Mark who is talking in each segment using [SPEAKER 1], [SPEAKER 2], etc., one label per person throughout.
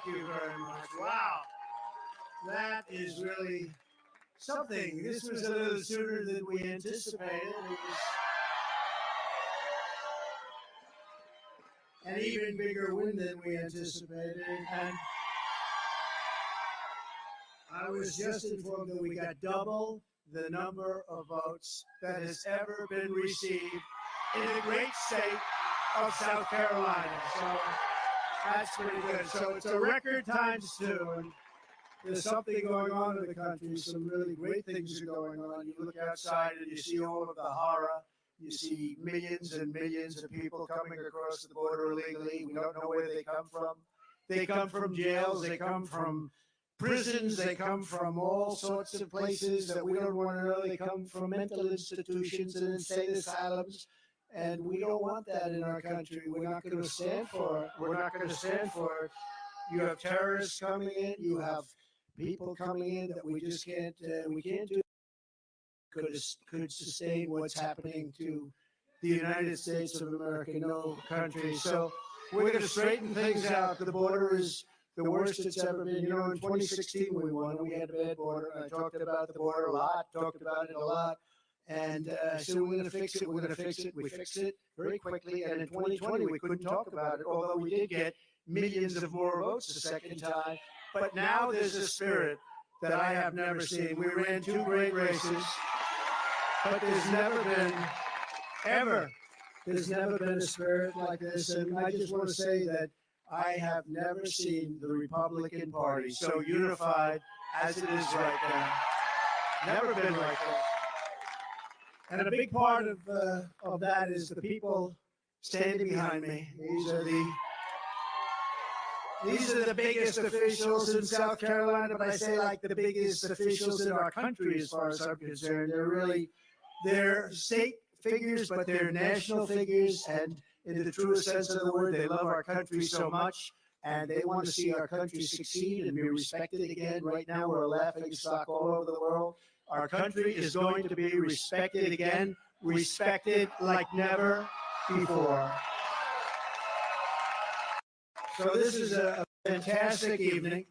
[SPEAKER 1] you very much. Wow. That is really something. This was a little sooner than we anticipated. It was an even bigger win than we anticipated. And I was just informed that we got double the number of votes that has ever been received in the great state of South Carolina. So that's pretty good. So it's a record times two. And there's something going on in the country. Some really great things are going on. You look outside and you see all of the horror. You see millions and millions of people coming across the border illegally. We don't know where they come from. They come from jails. They come from prisons. They come from all sorts of places that we don't want to know. They come from mental institutions and insane asylums. And we don't want that in our country. We're not going to stand for it. We're not going to stand for it. You have terrorists coming in. You have people coming in that we just can't. We can't do. Could sustain what's happening to the United States of America. No country. So we're going to straighten things out. The border is the worst it's ever been. You know, in 2016 we won. We had a bad border. I talked about the border a lot. Talked about it a lot. And so we're going to fix it. We're going to fix it. We fixed it very quickly. And in 2020, we couldn't talk about it, although we did get millions of more votes the second time. But now there's a spirit that I have never seen. We ran two great races, but there's never been, there's never been a spirit like this. And I just want to say that I have never seen the Republican Party so unified as it is right now. Never been like that. And a big part of that is the people standing behind me. These are the biggest officials in South Carolina, but I say like the biggest officials in our country as far as I'm concerned. They're state figures, but they're national figures. And in the truest sense of the word, they love our country so much. And they want to see our country succeed and be respected again. Right now, we're a laughing stock all over the world. Our country is going to be respected again, respected like never before. So this is a fantastic evening.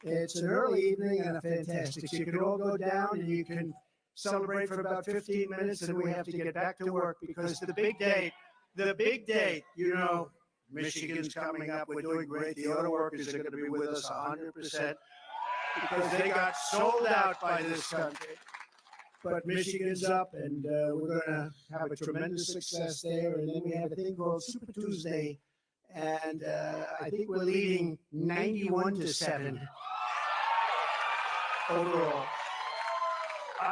[SPEAKER 1] It's an early evening and a fantastic. So you can all go down and you can celebrate for about 15 minutes, and we have to get back to work because the big date, you know, Michigan's coming up. We're doing great. The auto workers are going to be with us 100%. Because they got sold out by this country. But Michigan's up, and we're going to have a tremendous success there. And then we have a thing called Super Tuesday, and I think we're leading 91-7 overall.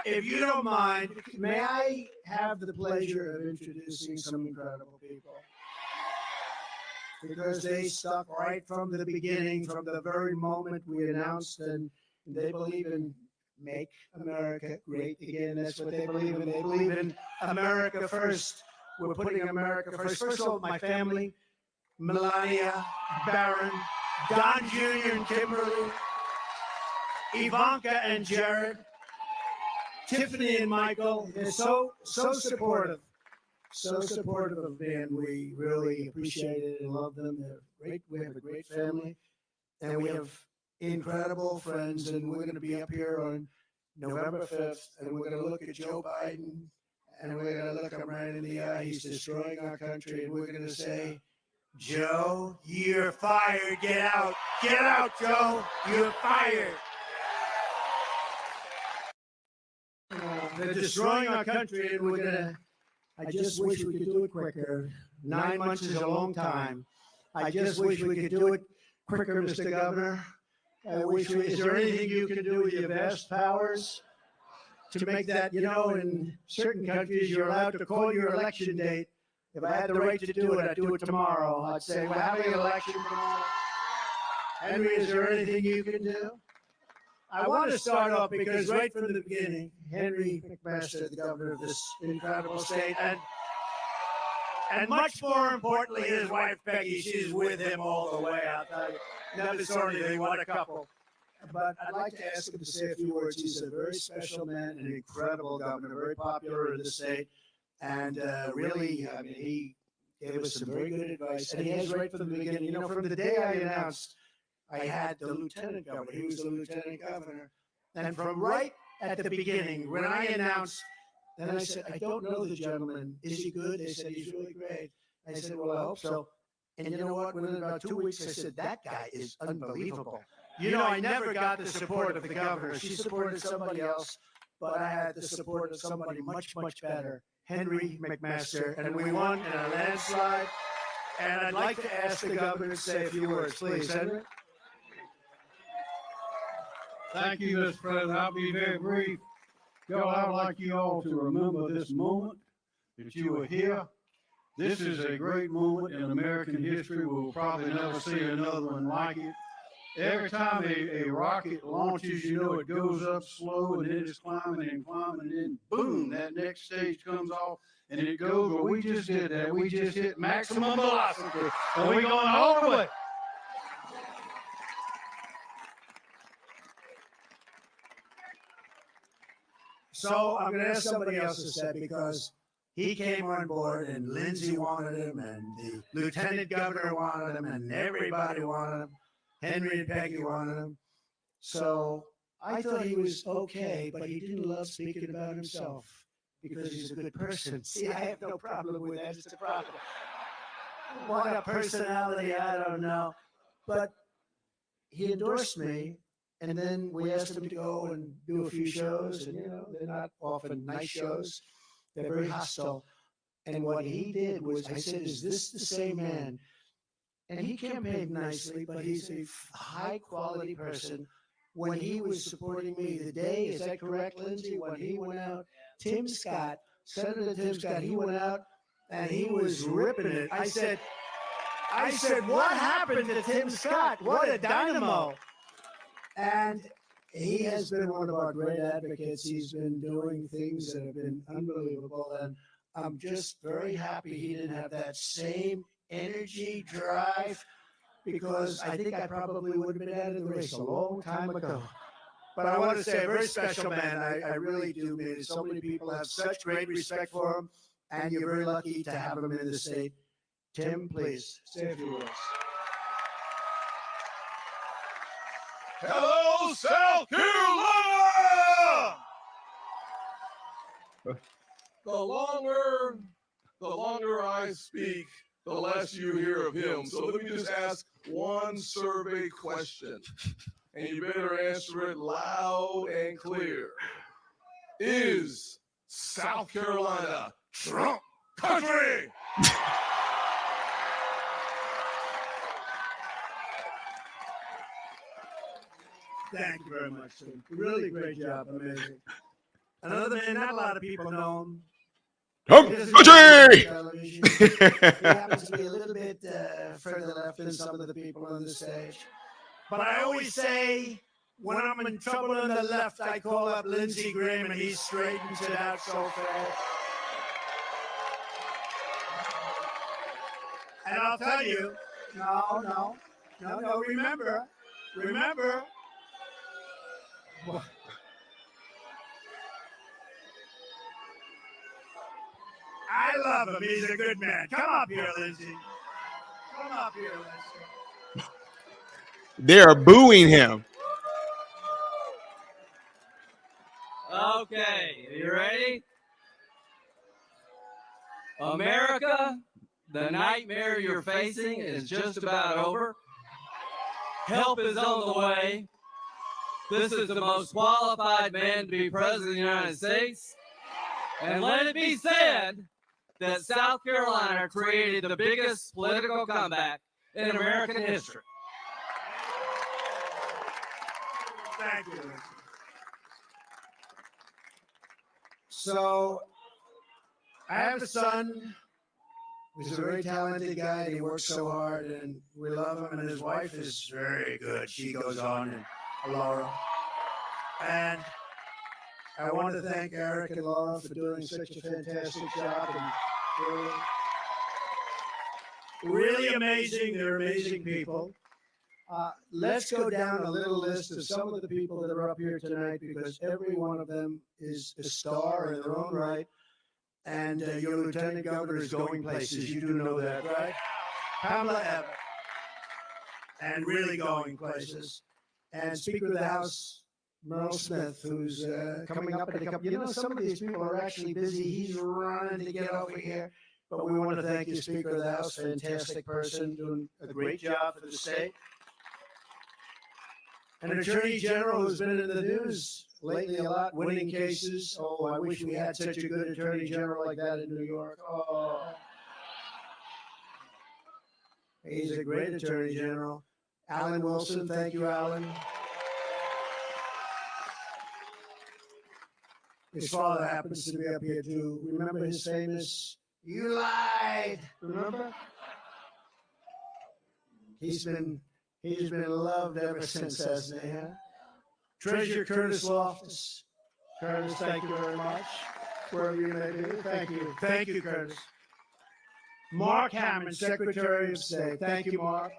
[SPEAKER 1] If you don't mind, may I have the pleasure of introducing some incredible people? Because they stuck right from the beginning, from the very moment we announced, and they believe in make America great again. That's what they believe in. They believe in America first. We're putting America first. First of all, my family, Melania, Barron, Don Jr. and Kimberly, Ivanka and Jared, Tiffany and Michael. They're so supportive. So supportive of me, and we really appreciate it and love them. They're great. We have a great family, and we have incredible friends. And we're going to be up here on November 5th, and we're going to look at Joe Biden, and we're going to look him right in the eye. He's destroying our country, and we're going to say, Joe, you're fired. Get out. Get out, Joe. You're fired. They're destroying our country, and we're going to. I just wish we could do it quicker. 9 months is a long time. I just wish we could do it quicker, Mr. Governor. Is there anything you can do with your vast powers to make that, you know, in certain countries, you're allowed to call your election date. If I had the right to do it, I'd do it tomorrow. I'd say, we're having an election tomorrow. Henry, is there anything you can do? I want to start off because right from the beginning, Henry McMaster, the governor of this incredible state, and much more importantly, his wife Peggy, she's with him all the way. I'll tell you, never saw anything. What a couple! But I'd like to ask him to say a few words. He's a very special man, an incredible governor, very popular in the state, and really, I mean, he gave us some very good advice, and he has right from the beginning. You know, from the day I announced I had the lieutenant governor. He was the lieutenant governor. And from right at the beginning, when I announced, then I said, I don't know the gentleman. Is he good? They said, he's really great. I said, well, I hope so. And you know what? Within about 2 weeks, I said, that guy is unbelievable. You know, I never got the support of the governor. She supported somebody else, but I had the support of somebody much, much better, Henry McMaster, and we won in a landslide. And I'd like to ask the governor to say a few words, please, Henry.
[SPEAKER 2] Thank you, Mr. President. I'll be very brief. Y'all, I would like you all to remember this moment that you were here. This is a great moment in American history. We'll probably never see another one like it. Every time a rocket launches, you know, it goes up slow and then it's climbing and climbing, and then boom, that next stage comes off and it goes. Well, we just did that. We just hit maximum velocity and we're going all the way.
[SPEAKER 1] So I'm going to ask somebody else to say, because he came on board and Lindsay wanted him and the lieutenant governor wanted him and everybody wanted him. Henry and Peggy wanted him. So I thought he was okay, but he didn't love speaking about himself because he's a good person. See, I have no problem with that. It's a problem. What a personality, I don't know. But he endorsed me. And then we asked him to go and do a few shows, and you know, they're not often nice shows. They're very hostile. And what he did was, I said, is this the same man? And he campaigned nicely, but he's a high quality person. When he was supporting me the day, is that correct, Lindsay? When he went out, Tim Scott, Senator Tim Scott, he went out and he was ripping it. I said, what happened to Tim Scott? What a dynamo. And he has been one of our great advocates. He's been doing things that have been unbelievable. And I'm just very happy he didn't have that same energy, drive, because I think I probably would have been out of the race a long time ago. But I want to say a very special man. I really do mean it. So many people have such great respect for him, and you're very lucky to have him in the state. Tim, please, say a few words.
[SPEAKER 3] Hello, South Carolina! The longer I speak, the less you hear of him. So let me just ask one survey question, and you better answer it loud and clear. Is South Carolina Trump country?
[SPEAKER 1] Thank you very much, Tim. Really great job. Amazing. Another man, not a lot of people know him.
[SPEAKER 3] Country!
[SPEAKER 1] He happens to be a little bit further left than some of the people on the stage. But I always say, when I'm in trouble on the left, I call up Lindsey Graham, and he straightens it out so fast. And I'll tell you, no, remember. I love him. He's a good man. Come up here, Lindsay.
[SPEAKER 4] They are booing him.
[SPEAKER 5] Okay, you ready? America, the nightmare you're facing is just about over. Help is on the way. This is the most qualified man to be president of the United States. And let it be said that South Carolina created the biggest political comeback in American history.
[SPEAKER 1] Thank you. So, I have a son who's a very talented guy, and he works so hard, and we love him, and his wife is very good. She goes on, and Laura. And I want to thank Eric and Laura for doing such a fantastic job. And really amazing. They're amazing people. Let's go down a little list of some of the people that are up here tonight, because every one of them is a star in their own right. And your lieutenant governor is going places. You do know that, right? Pamela Abbott. and really going places. And Speaker of the House, Merle Smith, who's coming up in a couple. You know, some of these people are actually busy. He's running to get over here. But we want to thank you, Speaker of the House, fantastic person, doing a great job for the state. An Attorney General who's been in the news lately a lot, winning cases. Oh, I wish we had such a good Attorney General like that in New York. Oh, he's a great Attorney General. Alan Wilson, thank you, Alan. His father happens to be up here too. Remember his famous, "You lied." Remember? He's been loved ever since, hasn't he? Huh? Treasurer Curtis Loftus. Curtis, thank you very much. Wherever you may be, thank you. Thank you, Curtis. Mark Hammond, Secretary of State. Thank you, Mark.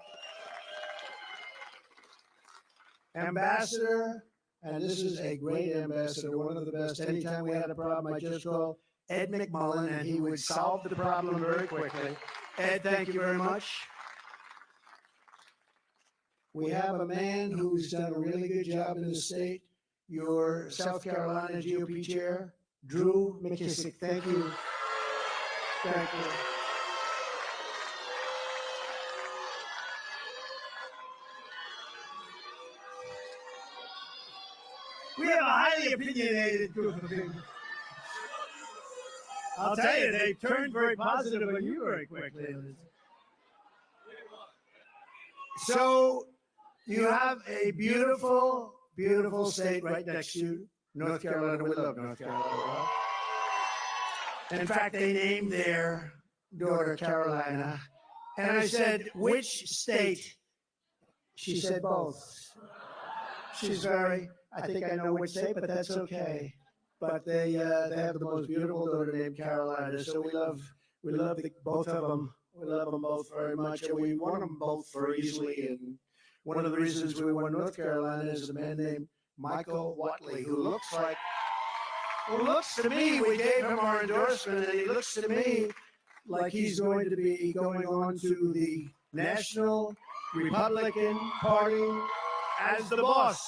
[SPEAKER 1] Ambassador, and this is a great ambassador, one of the best. Anytime we had a problem, I just called Ed McMullen, and he would solve the problem very quickly. Ed, thank you very much. We have a man who's done a really good job in the state, your South Carolina GOP chair, Drew McKissick. Thank you. Thank you. We have a highly opinionated group of people. I'll tell you, they turned very positive on you very quickly. So you have a beautiful, beautiful state right next to you, North Carolina. We love North Carolina. In fact, they named their daughter Carolina. And I said, which state? She said both. She's very, I think I know which state, but that's okay. But they have the most beautiful daughter named Carolina. So we love both of them. We love them both very much, and we won them both very easily. And one of the reasons we won North Carolina is a man named Michael Watley, who looks to me, we gave him our endorsement, and he looks to me like he's going to be going on to the National Republican Party as the boss.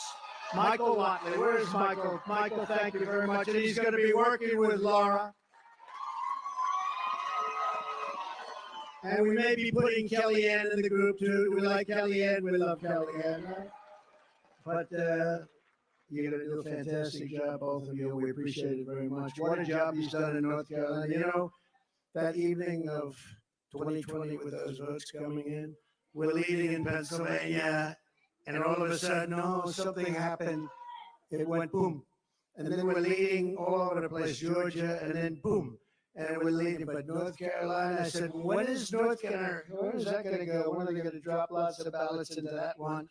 [SPEAKER 1] Michael Watley, where is Michael? Michael, thank you very much. And he's going to be working with Laura. And we may be putting Kellyanne in the group too. We like Kellyanne. We love Kellyanne. But you're going to do a fantastic job, both of you. We appreciate it very much. What a job he's done in North Carolina. You know, that evening of 2020 with those votes coming in, we're leading in Pennsylvania. And all of a sudden, something happened. It went boom. And then we're leading all over the place, Georgia, and then boom. And we're leading. But North Carolina, I said, when is that going to go? When are they going to drop lots of ballots into that one?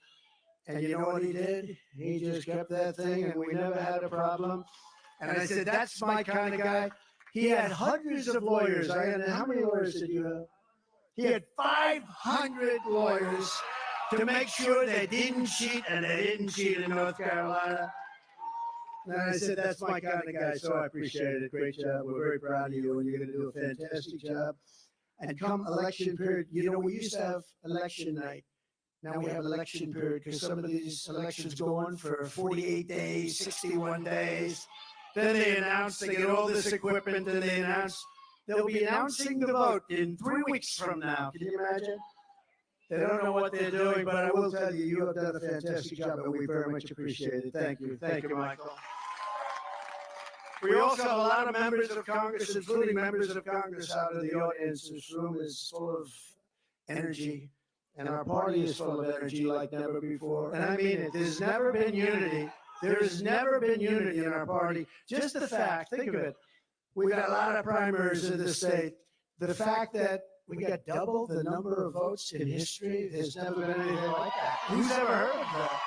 [SPEAKER 1] And you know what he did? He just kept that thing, and we never had a problem. And I said, that's my kind of guy. He had hundreds of lawyers. How many lawyers did you have? He had 500 lawyers to make sure they didn't cheat, and they didn't cheat in North Carolina. And I said, that's my kind of guy, so I appreciate it. Great job. We're very proud of you, and you're going to do a fantastic job. And come election period, you know, we used to have election night. Now we have election period because some of these elections go on for 48 days, 61 days. Then they announce, they get all this equipment, and they announce, they'll be announcing the vote in 3 weeks from now. Can you imagine? They don't know what they're doing, but I will tell you, you have done a fantastic job, and we very much appreciate it. Thank you. Thank you, Michael. We also have a lot of members of Congress, including members of Congress out of the audience. This room is full of energy, and our party is full of energy like never before. And I mean it. There's never been unity. There has never been unity in our party. Just the fact, think of it, we got a lot of primaries in the state. The fact that we got double the number of votes in history. There's never been anything like that. Who's ever heard of that?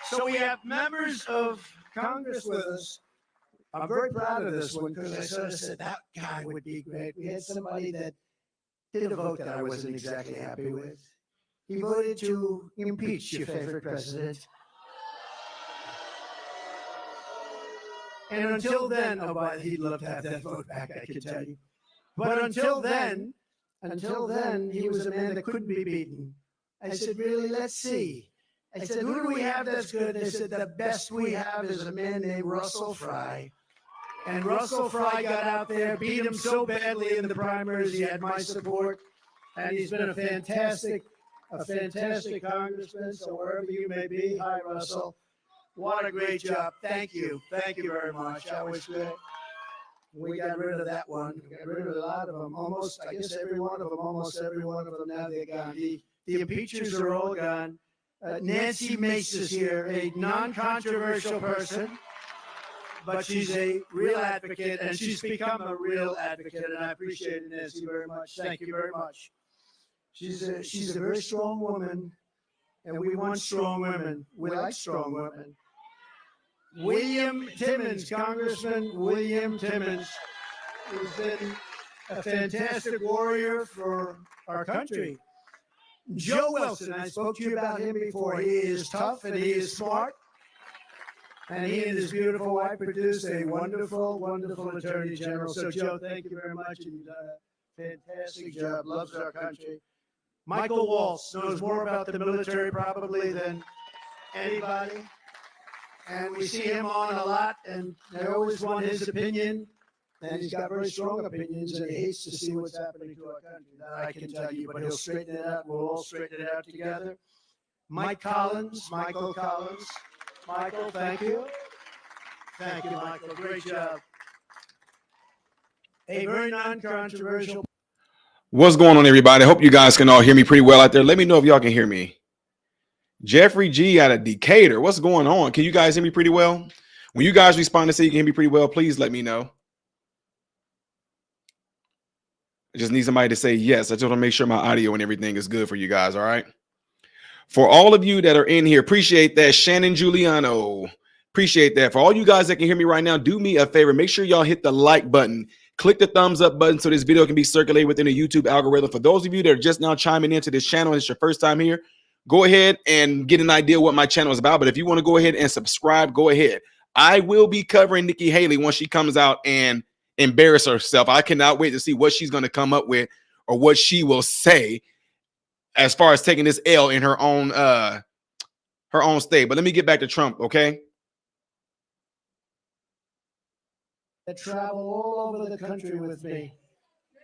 [SPEAKER 1] So we have members of Congress with us. I'm very proud of this one because I sort of said that guy would be great. We had somebody that did a vote that I wasn't exactly happy with. He voted to impeach your favorite president. And until then, he'd love to have that vote back, I can tell you. But until then, he was a man that couldn't be beaten. I said, really? Let's see. I said, who do we have that's good? They said, the best we have is a man named Russell Fry. And Russell Fry got out there, beat him so badly in the primaries. He had my support, and he's been a fantastic congressman. So wherever you may be, hi, Russell. What a great job. Thank you. Thank you very much. That was good. We got rid of that one. We got rid of a lot of them. Almost, I guess every one of them, almost every one of them now they're gone. The impeachers are all gone. Nancy Mace is here, a non-controversial person, but she's a real advocate, and she's become a real advocate, and I appreciate it, Nancy, very much. Thank you very much. She's a very strong woman, and we want strong women. We like strong women. William Timmons, Congressman William Timmons, has been a fantastic warrior for our country. Joe Wilson, I spoke to you about him before. He is tough and he is smart. And he and his beautiful wife produced a wonderful, wonderful attorney general. So, Joe, thank you very much. And you've done a fantastic job. Loves our country. Michael Waltz knows more about the military probably than anybody. And we see him on a lot, and I always want his opinion. And he's got very strong opinions, and he hates to see what's happening to our country. That I can tell you, but he'll straighten it out. We'll all straighten it out together. Michael Collins. Michael, thank you. Thank you, Michael. Great job. A very non-controversial.
[SPEAKER 4] What's going on, everybody? I hope you guys can all hear me pretty well out there. Let me know if y'all can hear me. Jeffrey G out of Decatur. What's going on? Can you guys hear me pretty well? When you guys respond to say you can hear me pretty well, please let me know. I just need somebody to say yes. I just want to make sure my audio and everything is good for you guys, all right? For all of you that are in here, appreciate that. Shannon Giuliano, appreciate that. For all you guys that can hear me right now, do me a favor. Make sure y'all hit the like button. Click the thumbs up button so this video can be circulated within the YouTube algorithm. For those of you that are just now chiming into this channel, it's your first time here, go ahead and get an idea what my channel is about. But if you want to go ahead and subscribe, go ahead. I will be covering Nikki Haley once she comes out and embarrass herself. I cannot wait to see what she's going to come up with or what she will say as far as taking this L in her own state. But let me get back to Trump, okay?
[SPEAKER 1] That travel all over the country with me.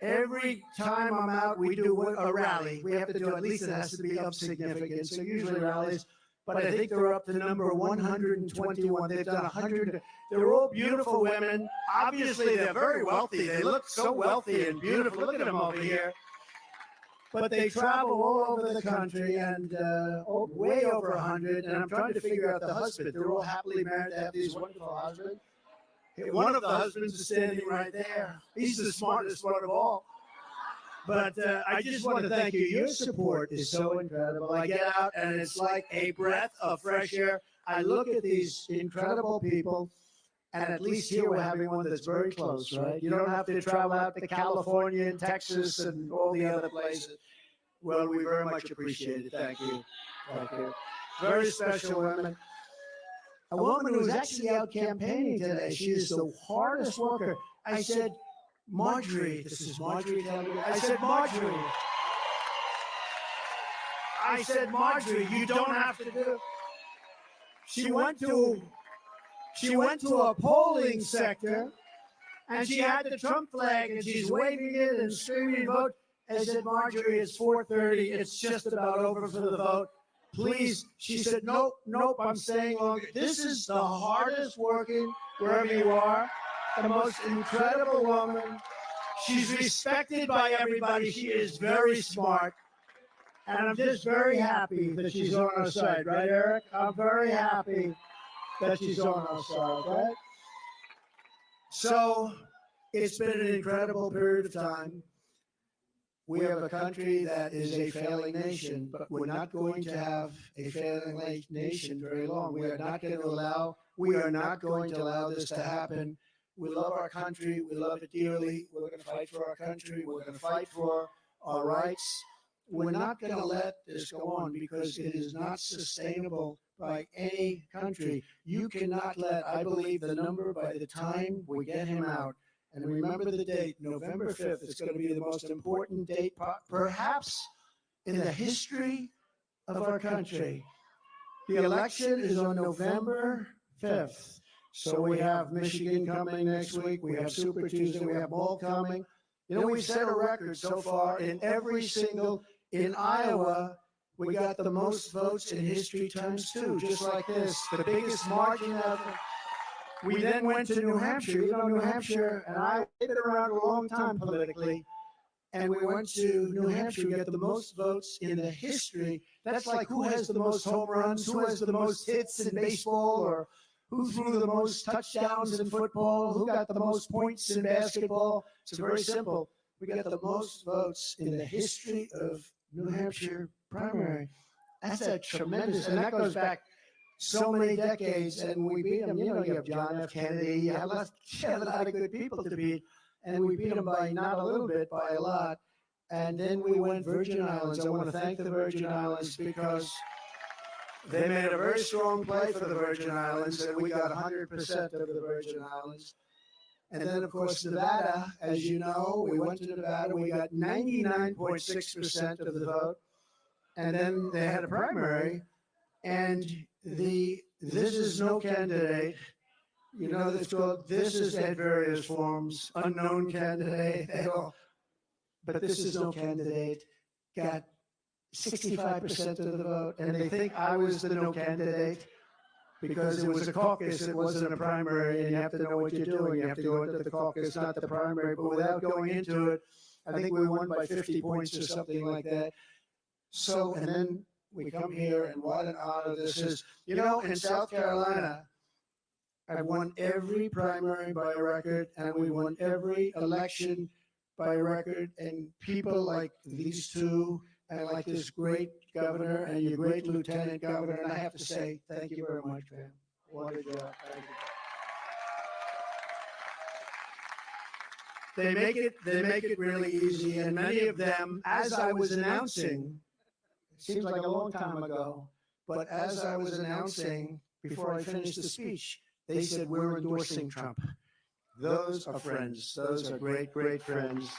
[SPEAKER 1] Every time I'm out, we do a rally. We have to do, at least it has to be of significance. So usually rallies, but I think they're up to number 121. They've done 100. They're all beautiful women. Obviously, they're very wealthy. They look so wealthy and beautiful. Look at them over here. But they travel all over the country and way over 100. And I'm trying to figure out the husband. They're all happily married to have these wonderful husbands. One of the husbands is standing right there. He's the smartest one of all. But I just want to thank you. Your support is so incredible. I get out and it's like a breath of fresh air. I look at these incredible people, and at least here we're having one that's very close, right? You don't have to travel out to California and Texas and all the other places. Well, we very much appreciate it. Thank you. Thank you. Very special women. A woman who's actually out campaigning today. She is the hardest worker. I said, Marjorie, this is Marjorie. I said, Marjorie, you don't have to do. She went to a polling sector, and she had the Trump flag, and she's waving it and screaming, vote. I said, Marjorie, it's 4:30. It's just about over for the vote. Please. She said, nope, I'm staying longer. This is the hardest working, wherever you are, the most incredible woman. She's respected by everybody. She is very smart. And I'm just very happy that she's on our side, right, Eric? I'm very happy that she's on our side, right? So it's been an incredible period of time. We have a country that is a failing nation, but we're not going to have a failing nation very long. We are not going to allow this to happen. We love our country. We love it dearly. We're going to fight for our country. We're going to fight for our rights. We're not going to let this go on because it is not sustainable by any country. You cannot let, I believe, the number by the time we get him out. And remember the date, November 5th. It's going to be the most important date, perhaps in the history of our country. The election is on November 5th. So we have Michigan coming next week. We have Super Tuesday. We have Ball coming. You know, we've set a record so far in in Iowa, we got the most votes in history times two, just like this, the biggest margin ever. We then went to New Hampshire. You know, New Hampshire and I, they've been around a long time politically. And we went to New Hampshire. We got the most votes in the history. That's like who has the most home runs, who has the most hits in baseball, or who threw the most touchdowns in football, who got the most points in basketball. It's very simple. We got the most votes in the history of New Hampshire primary. That's a tremendous, and that goes back so many decades, and we beat them. You know, you have John F. Kennedy, you have a lot of good people to beat, and we beat them by not a little bit, by a lot. And then we went Virgin Islands. I want to thank the Virgin Islands because they made a very strong play for the Virgin Islands, and we got 100% of the Virgin Islands. And then, of course, Nevada, as you know, we went to Nevada. We got 99.6% of the vote. And then they had a primary, and this is no candidate. You know, it's called, this is at various forms, unknown candidate, but this is no candidate, got 65% of the vote, and they think I was the no candidate because it was a caucus, it wasn't a primary, and you have to know what you're doing. You have to go into the caucus, not the primary, but without going into it, I think we won by 50 points or something like that. So, and then we come here, and what an honor this is. You know, in South Carolina, I've won every primary by a record, and we won every election by a record, and people like these two, and like this great governor and your great lieutenant governor, and I have to say, thank you very much, man. What a job. Thank you. They make it really easy, and many of them, as I was announcing, it seems like a long time ago, but as I was announcing, before I finished the speech, they said, we're endorsing Trump. Those are friends. Those are great, great friends.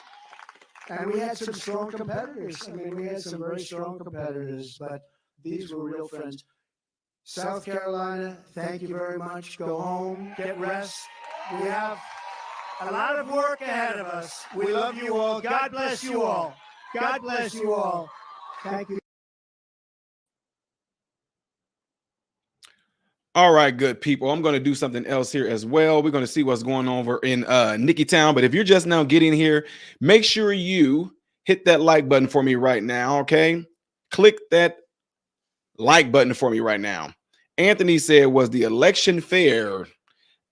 [SPEAKER 1] And we had some strong competitors. I mean, we had some very strong competitors, but these were real friends. South Carolina, thank you very much. Go home, get rest. We have a lot of work ahead of us. We love you all. God bless you all. God bless you all. Thank you.
[SPEAKER 4] All right, good people. I'm going to do something else here as well. We're going to see what's going on over in Nikki Town. But if you're just now getting here, make sure you hit that like button for me right now, okay? Click that like button for me right now. Anthony said, was the election fair?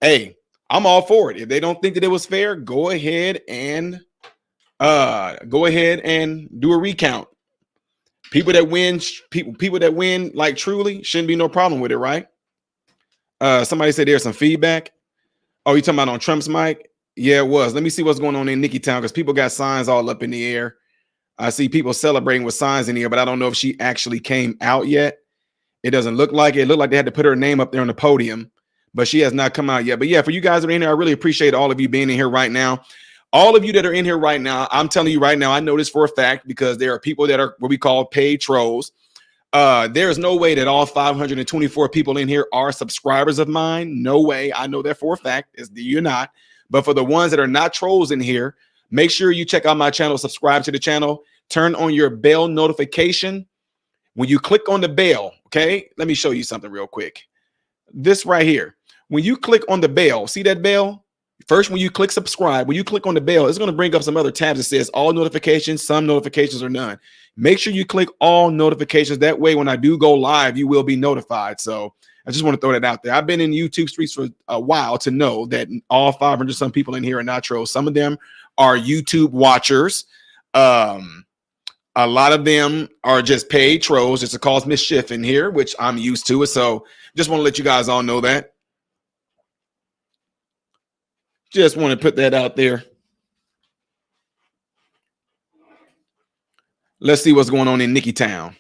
[SPEAKER 4] Hey, I'm all for it. If they don't think that it was fair, go ahead and do a recount. People that win like truly shouldn't be no problem with it, right? Somebody said there's some feedback. Oh, you talking about on Trump's mic? Yeah, it was. Let me see what's going on in Nikki Town because people got signs all up in the air. I see people celebrating with signs in here, but I don't know if she actually came out yet. It doesn't look like it. It looked like they had to put her name up there on the podium, but she has not come out yet. But yeah, for you guys that are in here, I really appreciate all of you being in here right now. All of you that are in here right now, I'm telling you right now, I know this for a fact because there are people that are what we call paid trolls. There's no way that all 524 people in here are subscribers of mine. No way. I know that for a fact. You're not. But for the ones that are not trolls in here, make sure you check out my channel, subscribe to the channel, turn on your bell notification. When you click on the bell, okay, let me show you something real quick. This right here. When you click on the bell, see that bell? First, when you click subscribe, when you click on the bell, it's going to bring up some other tabs that says all notifications, some notifications, or none. Make sure you click all notifications. That way, when I do go live, you will be notified. So I just want to throw that out there. I've been in YouTube streets for a while to know that all 500 some people in here are not trolls. Some of them are YouTube watchers. A lot of them are just paid trolls just to cause mischief in here, which I'm used to it. So just want to let you guys all know that. Just want to put that out there. Let's see what's going on in Nikki Town.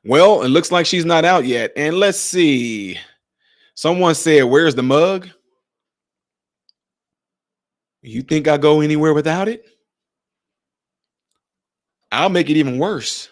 [SPEAKER 4] Well, it looks like she's not out yet. And let's see. Someone said, "Where's the mug?" You think I go anywhere without it? I'll make it even worse.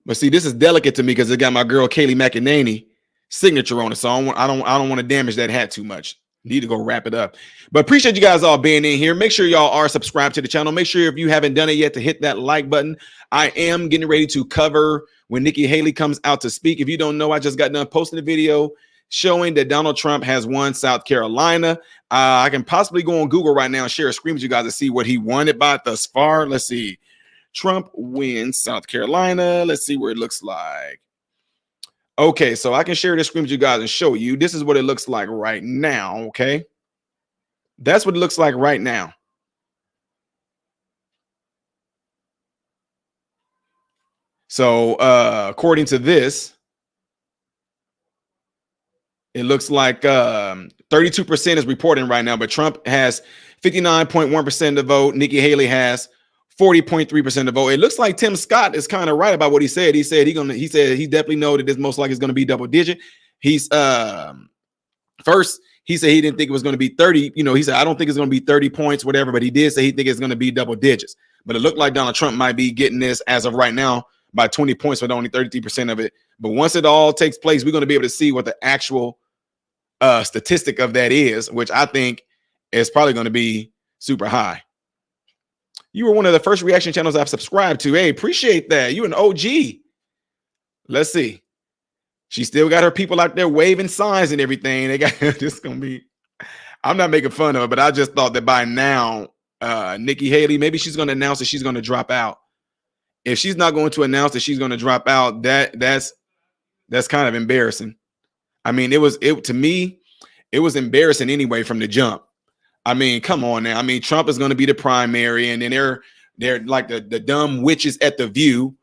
[SPEAKER 4] But see, this is delicate to me because it got my girl Kaylee McEnany signature on it. So I don't want to damage that hat too much. Need to go wrap it up. But appreciate you guys all being in here. Make sure y'all are subscribed to the channel. Make sure if you haven't done it yet to hit that like button. I am getting ready to cover when Nikki Haley comes out to speak. If you don't know, I just got done posting a video showing that Donald Trump has won South Carolina. I can possibly go on Google right now and share a screen with you guys to see what he won it by thus far. Let's see. Trump wins South Carolina. Let's see where it looks like. Okay, so I can share this screen with you guys and show you. This is what it looks like right now, okay? That's what it looks like right now. So, according to this, it looks like 32% is reporting right now, but Trump has 59.1% of the vote. Nikki Haley has 40.3% of the vote. It looks like Tim Scott is kind of right about what he said. He said he definitely know that this most likely is going to be double digit. He's first he said he didn't think it was going to be 30. You know, he said I don't think it's going to be 30 points, whatever. But he did say he think it's going to be double digits. But it looked like Donald Trump might be getting this as of right now by 20 points with only 33% of it. But once it all takes place, we're going to be able to see what the actual statistic of that is, which I think is probably going to be super high. You were one of the first reaction channels I've subscribed to. Hey, appreciate that. You're an OG. Let's see. She still got her people out there waving signs and everything. They got this gonna be. I'm not making fun of her, but I just thought that by now, Nikki Haley, maybe she's gonna announce that she's gonna drop out. If she's not going to announce that she's gonna drop out, that's kind of embarrassing. I mean, to me, it was embarrassing anyway from the jump. I mean, come on now. I mean, Trump is going to be the primary, and then they're like the dumb witches at the View,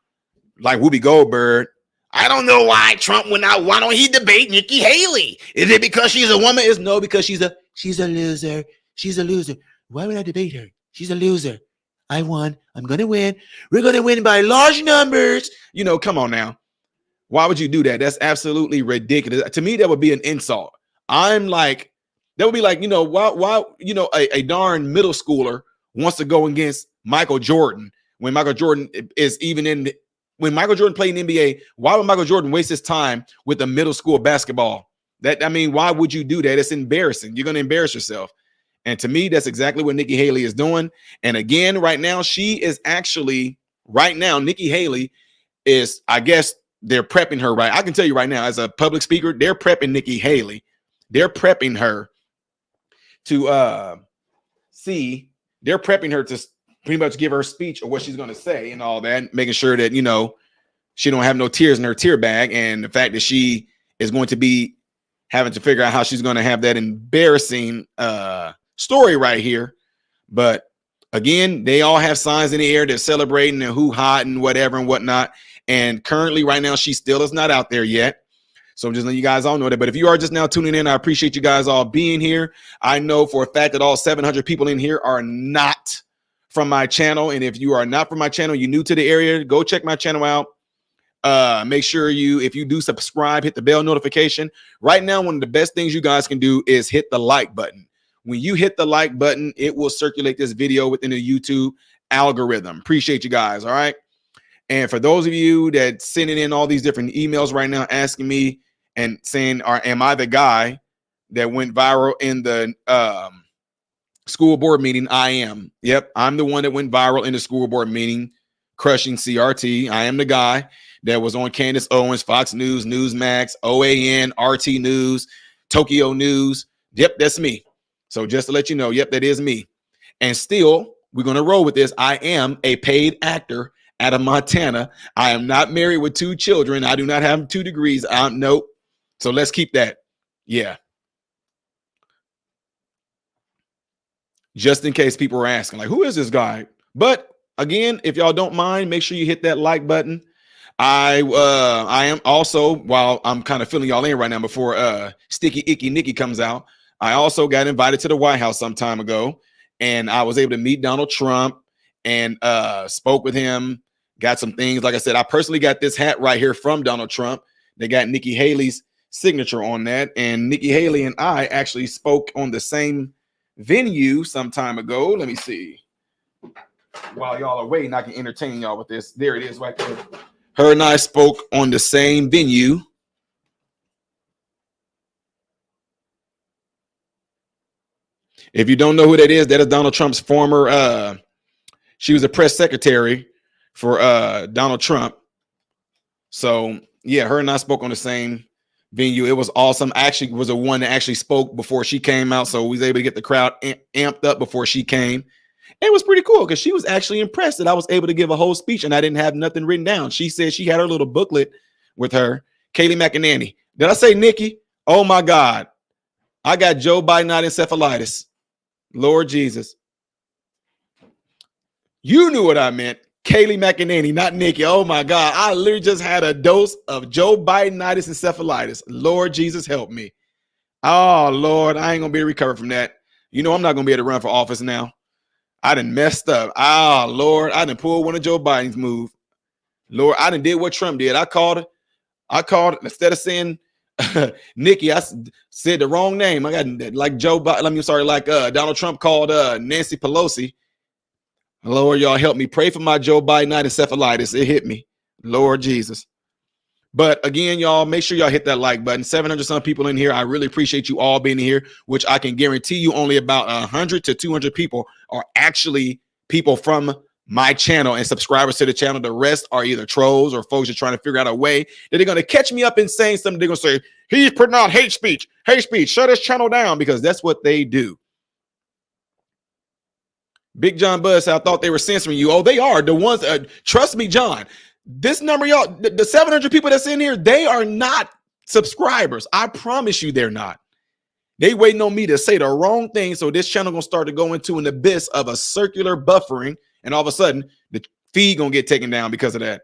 [SPEAKER 4] like Whoopi Goldberg. I don't know why Trump went out. Why don't he debate Nikki Haley? Is it because she's a woman? It's no, because she's a loser. She's a loser. Why would I debate her? She's a loser. I won. I'm going to win. We're going to win by large numbers. You know, come on now. Why would you do that? That's absolutely ridiculous. To me, that would be an insult. That would be like, you know, why a darn middle schooler wants to go against Michael Jordan when Michael Jordan is when Michael Jordan played in the NBA. Why would Michael Jordan waste his time with the middle school basketball? Why would you do that? It's embarrassing. You're going to embarrass yourself. And to me, that's exactly what Nikki Haley is doing. And again, right now, Nikki Haley is, I guess they're prepping her, right? I can tell you right now, as a public speaker, they're prepping Nikki Haley. They're prepping her to they're prepping her to pretty much give her a speech of what she's going to say and all that, making sure that, you know, she don't have no tears in her tear bag. And the fact that she is going to be having to figure out how she's going to have that embarrassing story right here. But again, they all have signs in the air. They're celebrating and hoo-ha and whatever and whatnot. And currently right now, she still is not out there yet. So I'm just letting you guys all know that. But if you are just now tuning in, I appreciate you guys all being here. I know for a fact that all 700 people in here are not from my channel. And if you are not from my channel, you're new to the area, go check my channel out. Make sure if you do subscribe, hit the bell notification. Right now, one of the best things you guys can do is hit the like button. When you hit the like button, it will circulate this video within the YouTube algorithm. Appreciate you guys. All right. And for those of you that sending in all these different emails right now, asking me and saying, am I the guy that went viral in the school board meeting? I am. Yep. I'm the one that went viral in the school board meeting, crushing CRT. I am the guy that was on Candace Owens, Fox News, Newsmax, OAN, RT News, Tokyo News. Yep, that's me. So just to let you know, yep, that is me. And still, we're going to roll with this. I am a paid actor out of Montana. I am not married with 2 children. I do not have 2 degrees. Nope. So let's keep that. Yeah. Just in case people are asking, like, who is this guy? But again, if y'all don't mind, make sure you hit that like button. I am also, while I'm kind of filling y'all in right now before Sticky Icky Nikki comes out, I also got invited to the White House some time ago, and I was able to meet Donald Trump and spoke with him, Got some things. Like I said, I personally got this hat right here from Donald Trump. They got Nikki Haley's signature on that. And Nikki Haley and I actually spoke on the same venue some time ago. Let me see. While y'all are waiting, I can entertain y'all with this. There it is right there. Her and I spoke on the same venue. If you don't know who that is Donald Trump's former, she was a press secretary for Donald Trump. So yeah, her and I spoke on the same venue. It was awesome. I actually was the one that actually spoke before she came out. So we was able to get the crowd amped up before she came. It was pretty cool because she was actually impressed that I was able to give a whole speech and I didn't have nothing written down. She said she had her little booklet with her. Kayleigh McEnany. Did I say Nikki? Oh my God. I got Joe Biden encephalitis. Lord Jesus. You knew what I meant. Kayleigh McEnany, not Nikki. Oh my God. I literally just had a dose of Joe Bidenitis encephalitis. Lord Jesus, help me. Oh Lord, I ain't gonna be able to recover from that. You know I'm not gonna be able to run for office now. I done messed up. Oh Lord, I done pulled one of Joe Biden's move. Lord, I done did what Trump did. I called instead of saying Nikki, I said the wrong name. I got like Joe Biden. Like Donald Trump called Nancy Pelosi. Lord, y'all help me. Pray for my Joe Biden encephalitis. It hit me. Lord Jesus. But again, y'all, make sure y'all hit that like button. 700 some people in here. I really appreciate you all being here, which I can guarantee you only about 100 to 200 people are actually people from my channel and subscribers to the channel. The rest are either trolls or folks are trying to figure out a way that they're going to catch me up in saying something. They're going to say, he's putting out hate speech, shut his channel down, because that's what they do. Big John Buzz, I thought they were censoring you. Oh, they are. The ones, trust me, John, this number, y'all, the 700 people that's in here, they are not subscribers. I promise you they're not. They waiting on me to say the wrong thing, so this channel gonna start to go into an abyss of a circular buffering, and all of a sudden, the feed gonna get taken down because of that.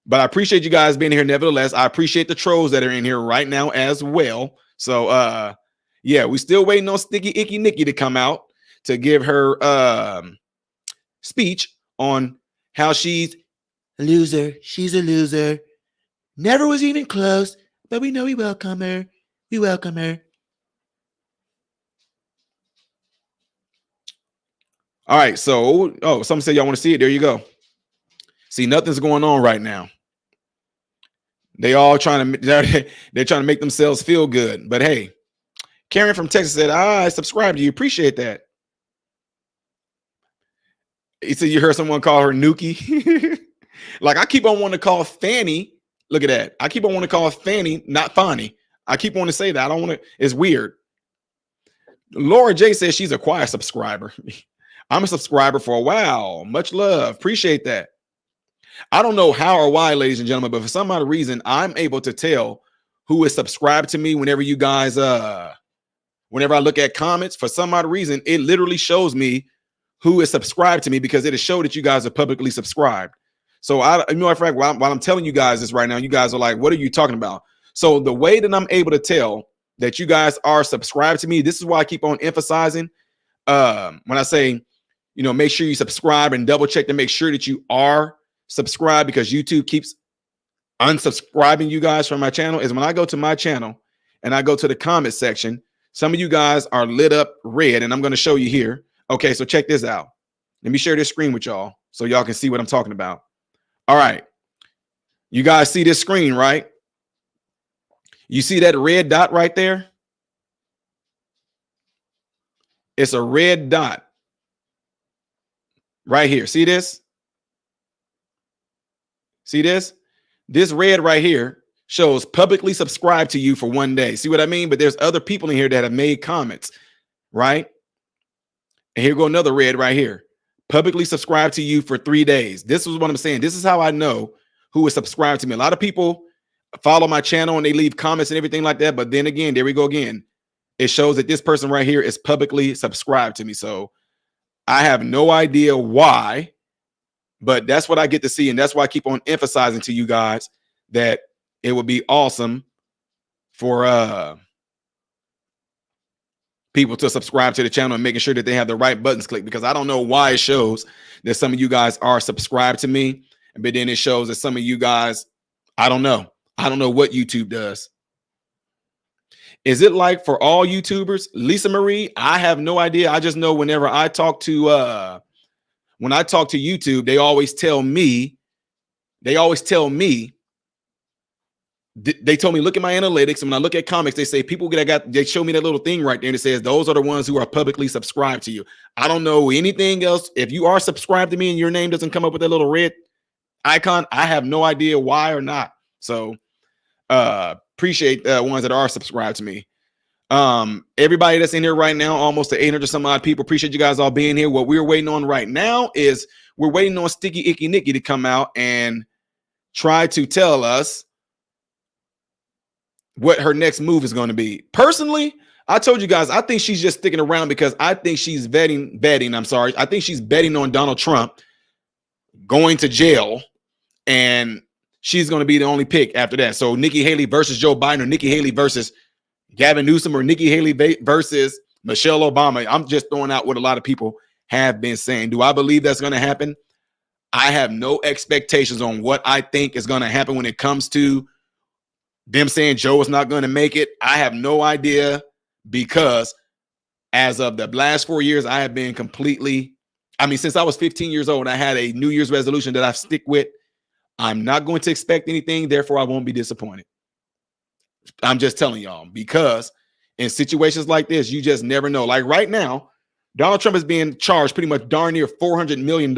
[SPEAKER 4] But I appreciate you guys being here nevertheless. I appreciate the trolls that are in here right now as well. So, yeah, we still waiting on Sticky Icky Nikki to come out to give her speech on how she's a loser. She's a loser. Never was even close, but we know we welcome her. We welcome her. All right, so, someone said y'all want to see it. There you go. See, nothing's going on right now. They all they're trying to make themselves feel good. But hey, Karen from Texas said, I subscribe to you. Appreciate that. He said you heard someone call her Nuki. Like I keep on wanting to call Fanny. Look at that. I keep on wanting to call Fanny, not Fanny. I keep wanting to say that. I don't want to. It's weird. Laura J says she's a quiet subscriber. I'm a subscriber for a while. Much love. Appreciate that. I don't know how or why, ladies and gentlemen, but for some odd reason, I'm able to tell who is subscribed to me whenever you guys, whenever I look at comments. For some odd reason, it literally shows me who is subscribed to me because it is show that you guys are publicly subscribed. So while I'm telling you guys this right now, you guys are like, what are you talking about? So the way that I'm able to tell that you guys are subscribed to me, this is why I keep on emphasizing when I say, make sure you subscribe and double check to make sure that you are subscribed, because YouTube keeps unsubscribing you guys from my channel, is when I go to my channel and I go to the comment section, some of you guys are lit up red, and I'm going to show you here. Okay, so check this out. Let me share this screen with y'all so y'all can see what I'm talking about. All right. You guys see this screen, right? You see that red dot right there? It's a red dot right here. See this? See this? This red right here shows publicly subscribed to you for 1 day. See what I mean? But there's other people in here that have made comments, right? And here go another red right here. Publicly subscribed to you for 3 days. This is what I'm saying. This is how I know who is subscribed to me. A lot of people follow my channel and they leave comments and everything like that. But then again, there we go again. It shows that this person right here is publicly subscribed to me. So I have no idea why, but that's what I get to see. And that's why I keep on emphasizing to you guys that it would be awesome for people to subscribe to the channel and making sure that they have the right buttons clicked, because I don't know why it shows that some of you guys are subscribed to me. But then it shows that some of you guys, I don't know. I don't know what YouTube does. Is it like for all YouTubers? Lisa Marie, I have no idea. I just know whenever I talk to when I talk to YouTube, they always tell me, they told me, look at my analytics. And when I look at comics, they say people they show me that little thing right there that says those are the ones who are publicly subscribed to you. I don't know anything else. If you are subscribed to me and your name doesn't come up with that little red icon, I have no idea why or not. So appreciate the ones that are subscribed to me. Everybody that's in here right now, almost to 800 some odd people, appreciate you guys all being here. What we're waiting on right now is we're waiting on Sticky Icky Nikki to come out and try to tell us what her next move is going to be. Personally, I told you guys, I think she's just sticking around because I think she's I think she's betting on Donald Trump going to jail, and she's going to be the only pick after that. So Nikki Haley versus Joe Biden, or Nikki Haley versus Gavin Newsom, or Nikki Haley versus Michelle Obama. I'm just throwing out what a lot of people have been saying. Do I believe that's going to happen? I have no expectations on what I think is going to happen when it comes to them saying Joe is not going to make it. I have no idea, because as of the last 4 years, I have been since I was 15 years old, I had a New Year's resolution that I stick with. I'm not going to expect anything, therefore I won't be disappointed. I'm just telling y'all, because in situations like this, you just never know. Like right now, Donald Trump is being charged pretty much darn near $400 million.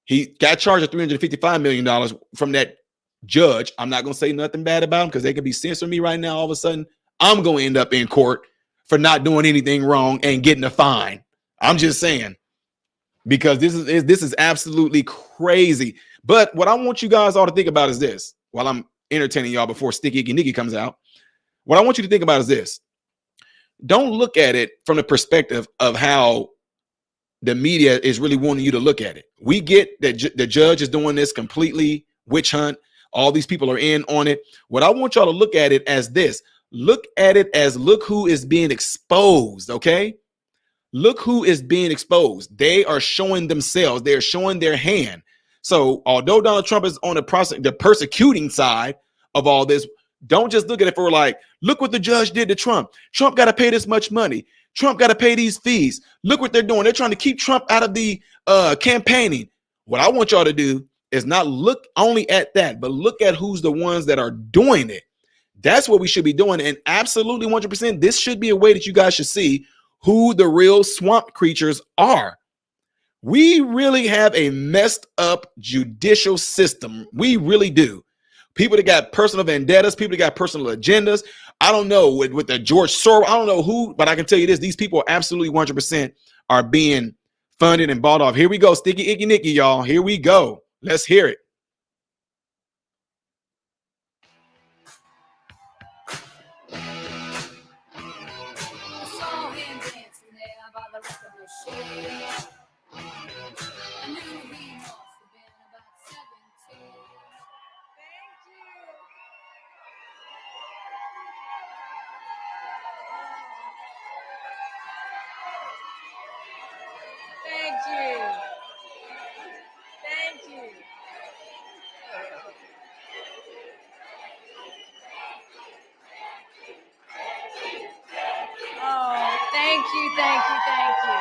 [SPEAKER 4] He got charged of $355 million from that judge. I'm not going to say nothing bad about him because they could be censoring me right now. All of a sudden, I'm going to end up in court for not doing anything wrong and getting a fine. I'm just saying, because this is absolutely crazy. But what I want you guys all to think about is this, while I'm entertaining y'all before Sticky Icky Nikki comes out. What I want you to think about is this. Don't look at it from the perspective of how the media is really wanting you to look at it. We get that the judge is doing this completely witch hunt. All these people are in on it. What I want y'all to look at it as this. Look at it as, look who is being exposed, okay? Look who is being exposed. They are showing themselves. They're showing their hand. So although Donald Trump is on the persecuting side of all this, don't just look at it for like, look what the judge did to Trump. Trump got to pay this much money. Trump got to pay these fees. Look what they're doing. They're trying to keep Trump out of the campaigning. What I want y'all to do is not look only at that, but look at who's the ones that are doing it. That's what we should be doing. And absolutely 100%, this should be a way that you guys should see who the real swamp creatures are. We really have a messed up judicial system. We really do. People that got personal vendettas, people that got personal agendas. I don't know with the George Soros, I don't know who, but I can tell you this, these people absolutely 100% are being funded and bought off. Here we go, Sticky Icky Nikki, y'all. Here we go. Let's hear it.
[SPEAKER 6] Thank you. Thank you. Oh, thank you, thank you, thank you.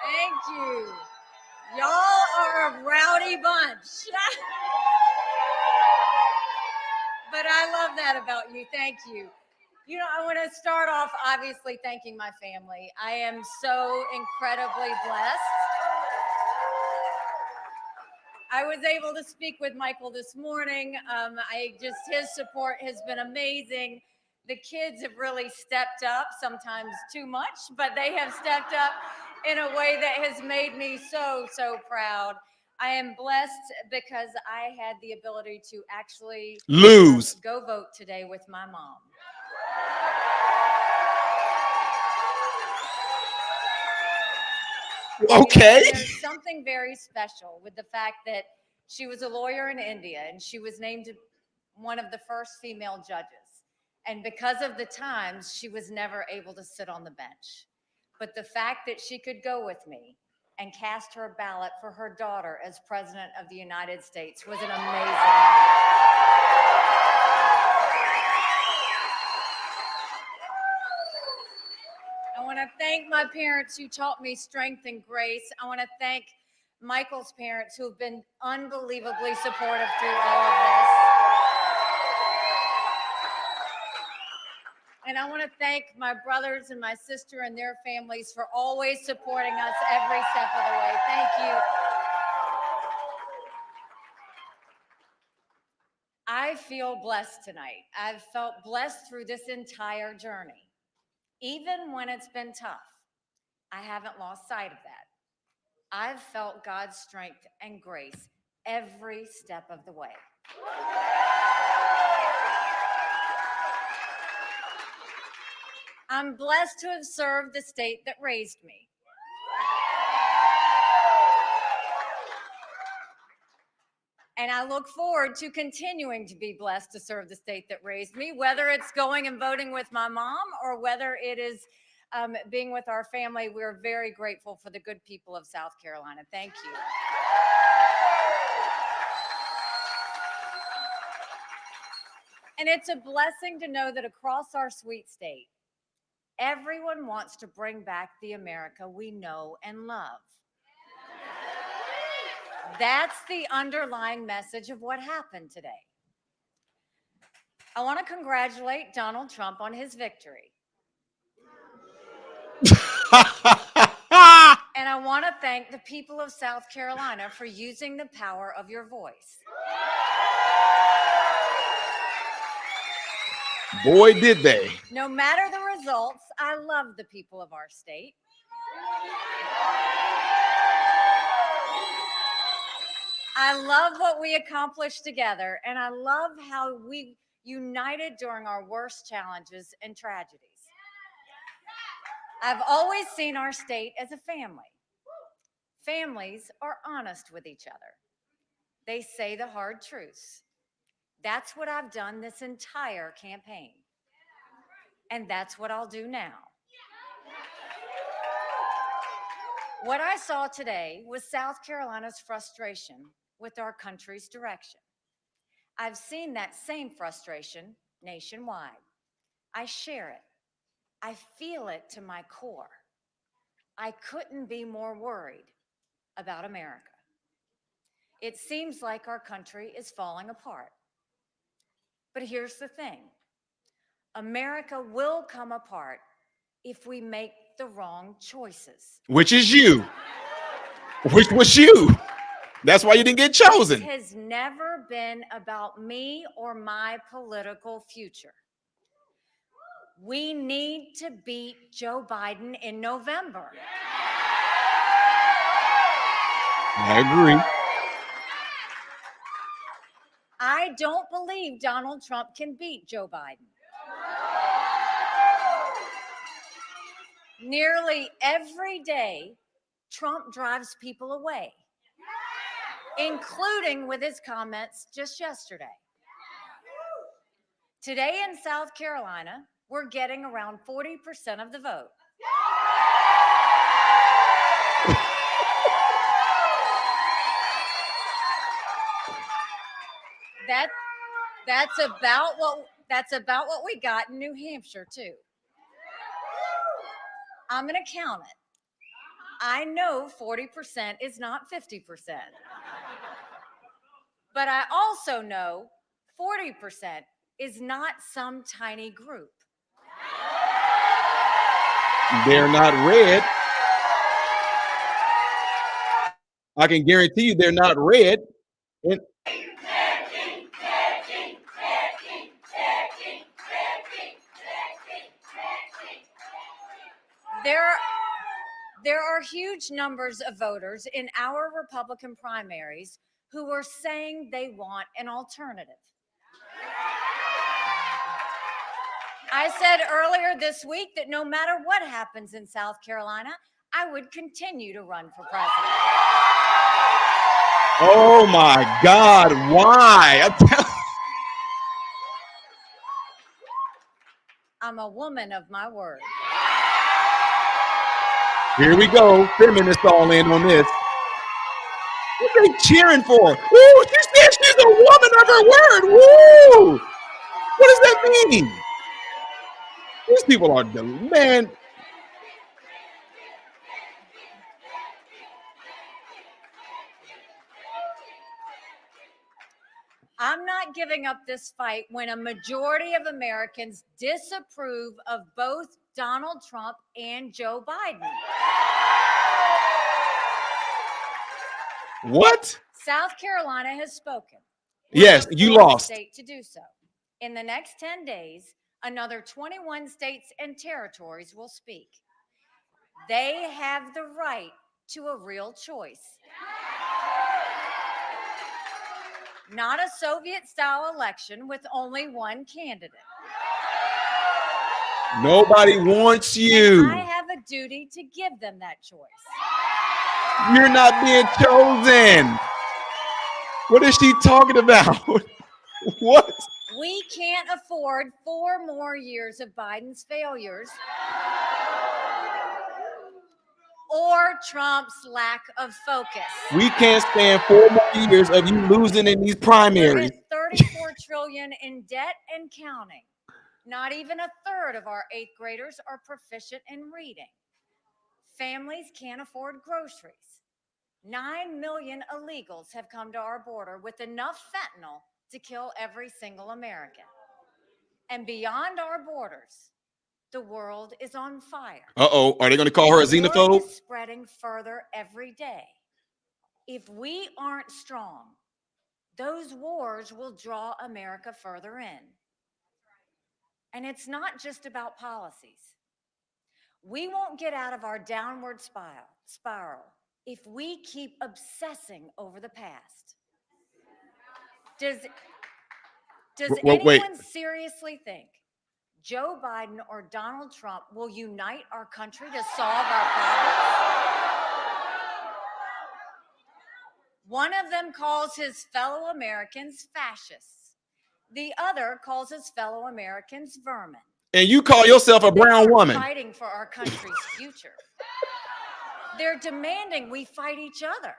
[SPEAKER 6] Thank you. Y'all are a rowdy bunch. But I love that about you. Thank you. You know, I want to start off obviously thanking my family. I am so incredibly blessed. I was able to speak with Michael this morning. His support has been amazing. The kids have really stepped up, sometimes too much, but they have stepped up in a way that has made me so, so proud. I am blessed because I had the ability to actually
[SPEAKER 4] lose,
[SPEAKER 6] go vote today with my mom.
[SPEAKER 4] Okay.
[SPEAKER 6] There's something very special with the fact that she was a lawyer in India and she was named one of the first female judges. And because of the times, she was never able to sit on the bench. But the fact that she could go with me and cast her ballot for her daughter as President of the United States was an amazing moment. I want to thank my parents who taught me strength and grace. I want to thank Michael's parents who have been unbelievably supportive through all of this. And I want to thank my brothers and my sister and their families for always supporting us every step of the way. Thank you. I feel blessed tonight. I've felt blessed through this entire journey. Even when it's been tough, I haven't lost sight of that. I've felt God's strength and grace every step of the way. I'm blessed to have served the state that raised me. And I look forward to continuing to be blessed to serve the state that raised me, whether it's going and voting with my mom or whether it is being with our family. We're very grateful for the good people of South Carolina. Thank you. And it's a blessing to know that across our sweet state, everyone wants to bring back the America we know and love. That's the underlying message of what happened today. I want to congratulate Donald Trump on his victory. And I want to thank the people of South Carolina for using the power of your voice.
[SPEAKER 4] Boy, did they.
[SPEAKER 6] No matter the results, I love the people of our state. I love what we accomplished together, and I love how we united during our worst challenges and tragedies. I've always seen our state as a family. Families are honest with each other. They say the hard truths. That's what I've done this entire campaign. And that's what I'll do now. What I saw today was South Carolina's frustration with our country's direction. I've seen that same frustration nationwide. I share it. I feel it to my core. I couldn't be more worried about America. It seems like our country is falling apart. But here's the thing. America will come apart if we make the wrong choices.
[SPEAKER 4] Which is you. Which was you. That's why you didn't get chosen.
[SPEAKER 6] It has never been about me or my political future. We need to beat Joe Biden in November.
[SPEAKER 4] I agree.
[SPEAKER 6] I don't believe Donald Trump can beat Joe Biden. Nearly every day, Trump drives people away, including with his comments just yesterday. Today in South Carolina, we're getting around 40% of the vote. That's about what we got in New Hampshire too. I'm going to count it. I know 40% is not 50%. But I also know 40% is not some tiny group.
[SPEAKER 4] They're not red. I can guarantee you they're not red. And
[SPEAKER 6] There are huge numbers of voters in our Republican primaries who are saying they want an alternative. I said earlier this week that no matter what happens in South Carolina, I would continue to run for president.
[SPEAKER 4] oh my God, why?
[SPEAKER 6] I'm a woman of my word.
[SPEAKER 4] Here we go. Feminists all in on this. What are they cheering for? Woo! She said she's a woman of her word. Woo! What does that mean? These people are man.
[SPEAKER 6] I'm not giving up this fight when a majority of Americans disapprove of both Donald Trump and Joe Biden.
[SPEAKER 4] What?
[SPEAKER 6] South Carolina has spoken.
[SPEAKER 4] Yes,
[SPEAKER 6] We're the
[SPEAKER 4] you
[SPEAKER 6] fourth
[SPEAKER 4] lost.
[SPEAKER 6] state to do so. In the next 10 days, another 21 states and territories will speak. They have the right to a real choice. Not a Soviet-style election with only one candidate.
[SPEAKER 4] Nobody wants you.
[SPEAKER 6] And I have a duty to give them that choice.
[SPEAKER 4] You're not being chosen. What is she talking about? What?
[SPEAKER 6] We can't afford 4 more years of Biden's failures or Trump's lack of focus.
[SPEAKER 4] We can't stand 4 more years of you losing in these
[SPEAKER 6] We're
[SPEAKER 4] primaries.
[SPEAKER 6] at $34 trillion in debt and counting. Not even a third of our 8th graders are proficient in reading. Families can't afford groceries. 9 million illegals have come to our border with enough fentanyl to kill every single American. And beyond our borders, the world is on fire.
[SPEAKER 4] Uh-oh. Are they going to call her a
[SPEAKER 6] The war
[SPEAKER 4] xenophobe?
[SPEAKER 6] is spreading further every day. If we aren't strong, those wars will draw America further in. And it's not just about policies. We won't get out of our downward spiral if we keep obsessing over the past. Does
[SPEAKER 4] Wait.
[SPEAKER 6] anyone seriously think Joe Biden or Donald Trump will unite our country to solve our problems? One of them calls his fellow Americans fascists. The other calls his fellow Americans vermin.
[SPEAKER 4] And you call yourself a brown woman.
[SPEAKER 6] They're fighting for our country's future. They're demanding we fight each other.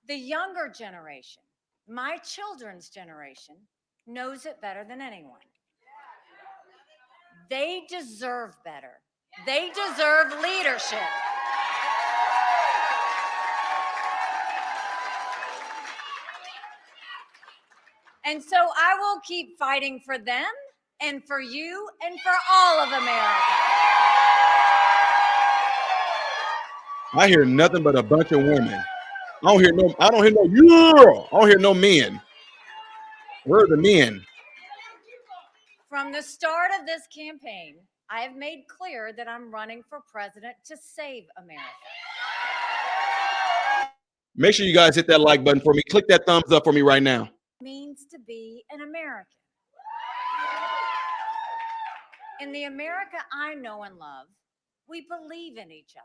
[SPEAKER 6] The younger generation, my children's generation, knows it better than anyone. They deserve better. They deserve leadership. And so I will keep fighting for them and for you and for all of America.
[SPEAKER 4] I hear nothing but a bunch of women. I don't hear no yeah. I don't hear no men. Where are the men?
[SPEAKER 6] From the start of this campaign, I have made clear that I'm running for president to save America.
[SPEAKER 4] Make sure you guys hit that like button for me. Click that thumbs up for me right now.
[SPEAKER 6] It means to be an American. In the America I know and love, we believe in each other.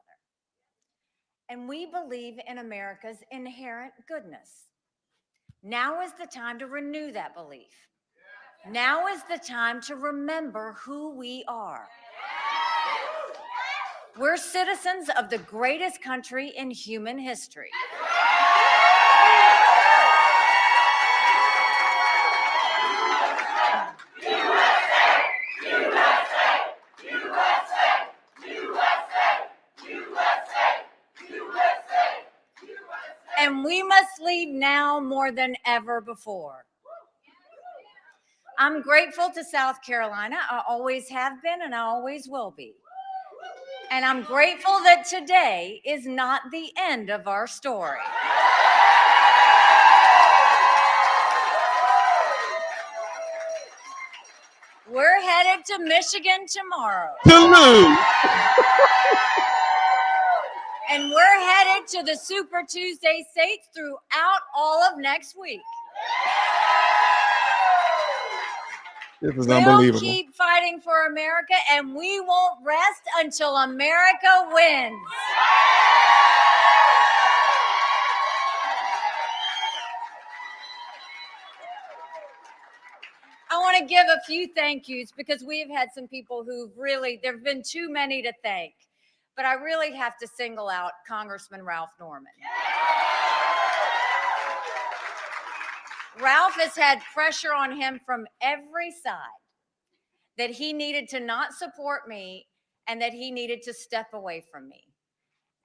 [SPEAKER 6] And we believe in America's inherent goodness. Now is the time to renew that belief. Now is the time to remember who we are. We're citizens of the greatest country in human history. And we must lead now more than ever before. I'm grateful to South Carolina. I always have been and I always will be. And I'm grateful that today is not the end of our story. We're headed to Michigan tomorrow.
[SPEAKER 4] Hello.
[SPEAKER 6] And we're headed to the Super Tuesday states throughout all of next week.
[SPEAKER 4] This is
[SPEAKER 6] We'll
[SPEAKER 4] unbelievable.
[SPEAKER 6] keep fighting for America, and we won't rest until America wins. I want want to give a few thank yous because we've had some people who've really, there have been too many to thank. But I really have to single out Congressman Ralph Norman. Ralph has had pressure on him from every side that he needed to not support me and that he needed to step away from me.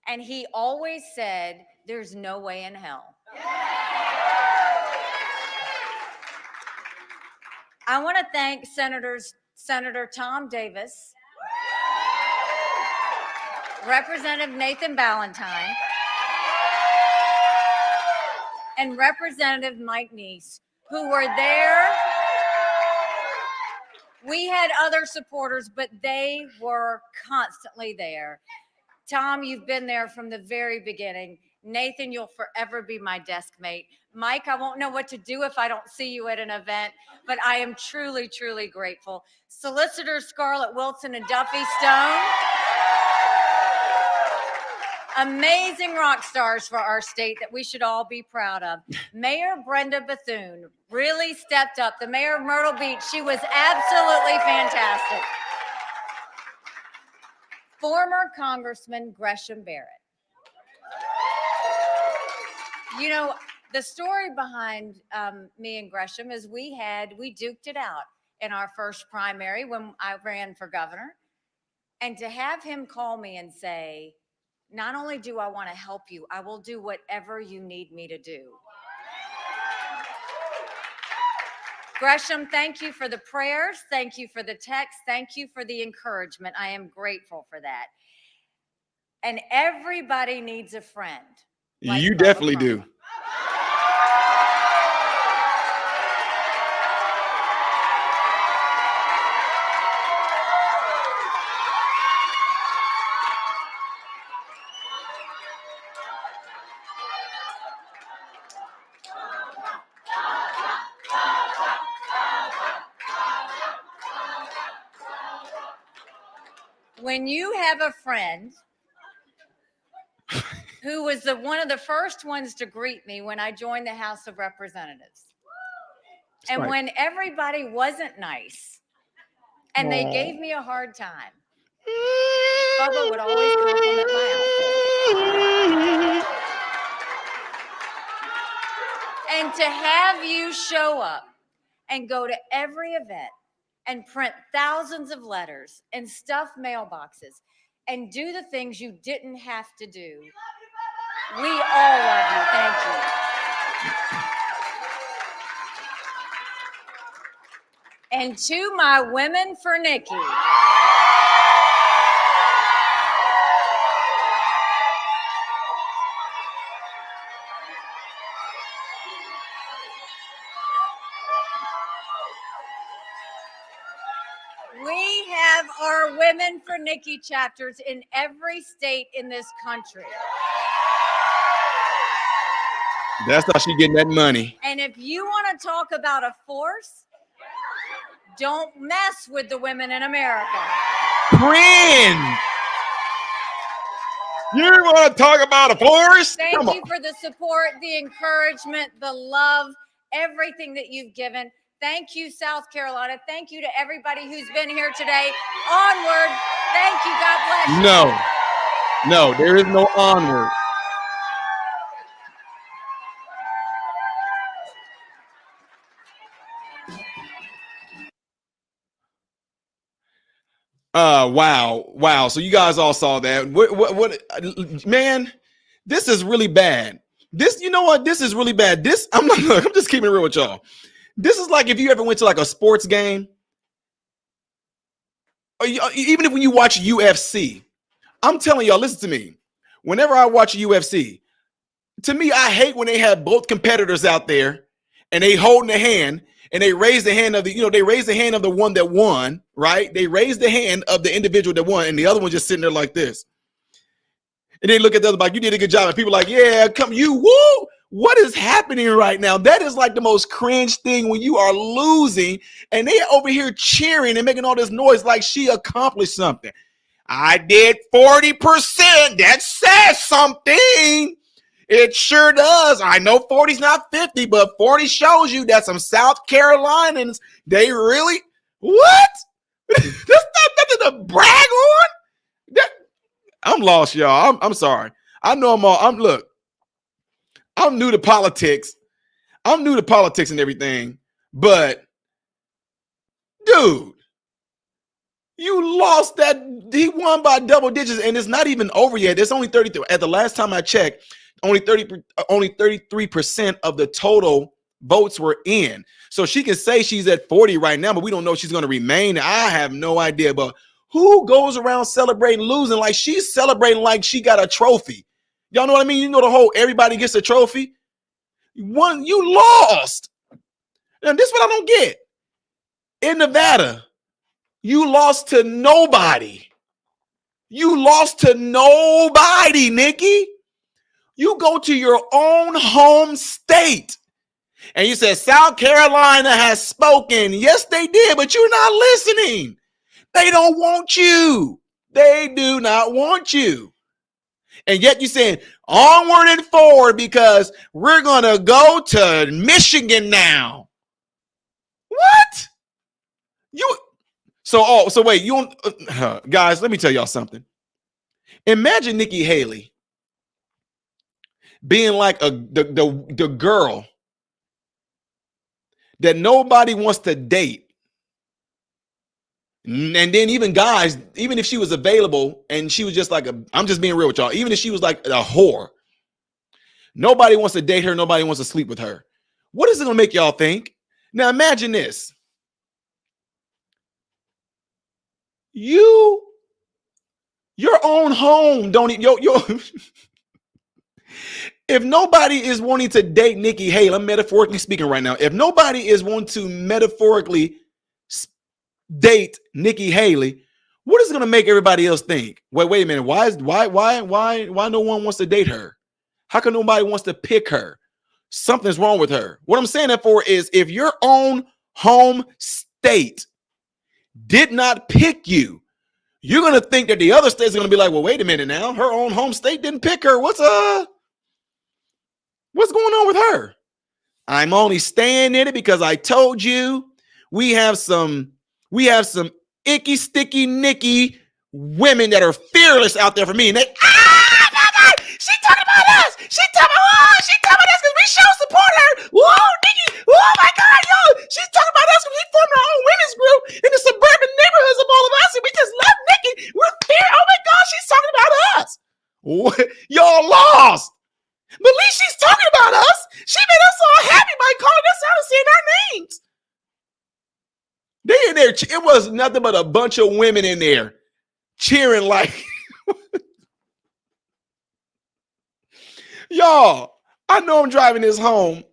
[SPEAKER 6] And he always said, there's no way in hell. I want to thank Senator Tom Davis, Representative Nathan Ballantyne, and Representative Mike Neese, who were there. We had other supporters, but they were constantly there. Tom, you've been there from the very beginning. Nathan, you'll forever be my desk mate. Mike, I won't know what to do if I don't see you at an event, but I am truly, truly grateful. Solicitors Scarlett Wilson and Duffy Stone, amazing rock stars for our state that we should all be proud of. Mayor Brenda Bethune really stepped up. The mayor of Myrtle Beach, she was absolutely fantastic. Former Congressman Gresham Barrett. You know, the story behind me and Gresham is we duked it out in our first primary when I ran for governor. And to have him call me and say, not only do I want to help you, I will do whatever you need me to do. Gresham, thank you for the prayers. Thank you for the text. Thank you for the encouragement. I am grateful for that. And everybody needs a friend. Like
[SPEAKER 4] You
[SPEAKER 6] Bubba
[SPEAKER 4] definitely
[SPEAKER 6] Cumber.
[SPEAKER 4] do.
[SPEAKER 6] When you have a friend who was one of the first ones to greet me when I joined the House of Representatives, and
[SPEAKER 4] right.
[SPEAKER 6] when everybody wasn't nice and they gave me a hard time, Bubba would always compliment my outfit. And to have you show up and go to every event and print thousands of letters and stuff mailboxes and do the things you didn't have to do. We all love you. Thank you. And to my women for Nikki. We have our Women for Nikki chapters in every state in this country.
[SPEAKER 4] That's how she getting that money.
[SPEAKER 6] And if you want to talk about a force, don't mess with the women in America.
[SPEAKER 4] Friend. You want to talk about a force?
[SPEAKER 6] Thank you for the support, the encouragement, the love, everything that you've given. Thank you, South Carolina. Thank you to everybody who's been here today. Onward. Thank you. God bless you.
[SPEAKER 4] No, there is no onward. Wow. So you guys all saw that. What, man, this is really bad. You know what? This is really bad. I'm just keeping it real with y'all. This is like if you ever went to like a sports game, or even when you watch UFC. I'm telling y'all, listen to me. Whenever I watch UFC, to me, I hate when they have both competitors out there and they holding the hand and they raise the hand of the one that won, right? They raise the hand of the individual that won, and the other one just sitting there like this. And they look at the other like, you did a good job. And people are like, yeah, come you, woo. What is happening right now? That is like the most cringe thing when you are losing and they over here cheering and making all this noise like she accomplished something. I did 40%. That says something. It sure does. I know 40's not 50, but 40 shows you that some South Carolinians, they really, what? That's not nothing to brag on. I'm lost, y'all. I'm sorry. I know look, I'm new to politics. I'm new to politics and everything, but dude, you lost that. He won by double digits, and it's not even over yet. It's only 33. At the last time I checked, only 33% of the total votes were in. So she can say she's at 40 right now, but we don't know if she's going to remain. I have no idea. But who goes around celebrating losing like she's celebrating like she got a trophy? Y'all know what I mean? You know the whole everybody gets a trophy. You lost. And this is what I don't get. In Nevada, you lost to nobody. You lost to nobody, Nikki. You go to your own home state and you said South Carolina has spoken. Yes, they did, but you're not listening. They don't want you. They do not want you. And yet you're saying onward and forward because we're going to go to Michigan now. What? So wait, guys, let me tell y'all something. Imagine Nikki Haley being like the girl that nobody wants to date. And then even guys, even if she was available and she was just like I'm just being real with y'all, even if she was like a whore, nobody wants to date her, nobody wants to sleep with her. What is it gonna make y'all think? Now imagine this. Your own home don't even if nobody is wanting to date Nikki Haley, I'm metaphorically speaking right now. If nobody is wanting to metaphorically date Nikki Haley, what is it going to make everybody else think? Wait a minute. Why no one wants to date her? How come nobody wants to pick her? Something's wrong with her. What I'm saying that for is if your own home state did not pick you, you're going to think that the other states are going to be like, well, wait a minute now. Her own home state didn't pick her. What's going on with her? I'm only staying in it because I told you we have some icky, sticky, Nikki women that are fearless out there for me. And they, she talking about us. She talking about us because we show support her. Whoa, Nikki. Oh my God, yo. She's talking about us because we formed our own women's group in the suburban neighborhoods of all of us. And we just love Nikki. We're fear. Oh my God, she's talking about us. What? Y'all lost. But at least she's talking about us. She made us all happy by calling us out and saying our names. They in there. It was nothing but a bunch of women in there cheering like, y'all, I know I'm driving this home.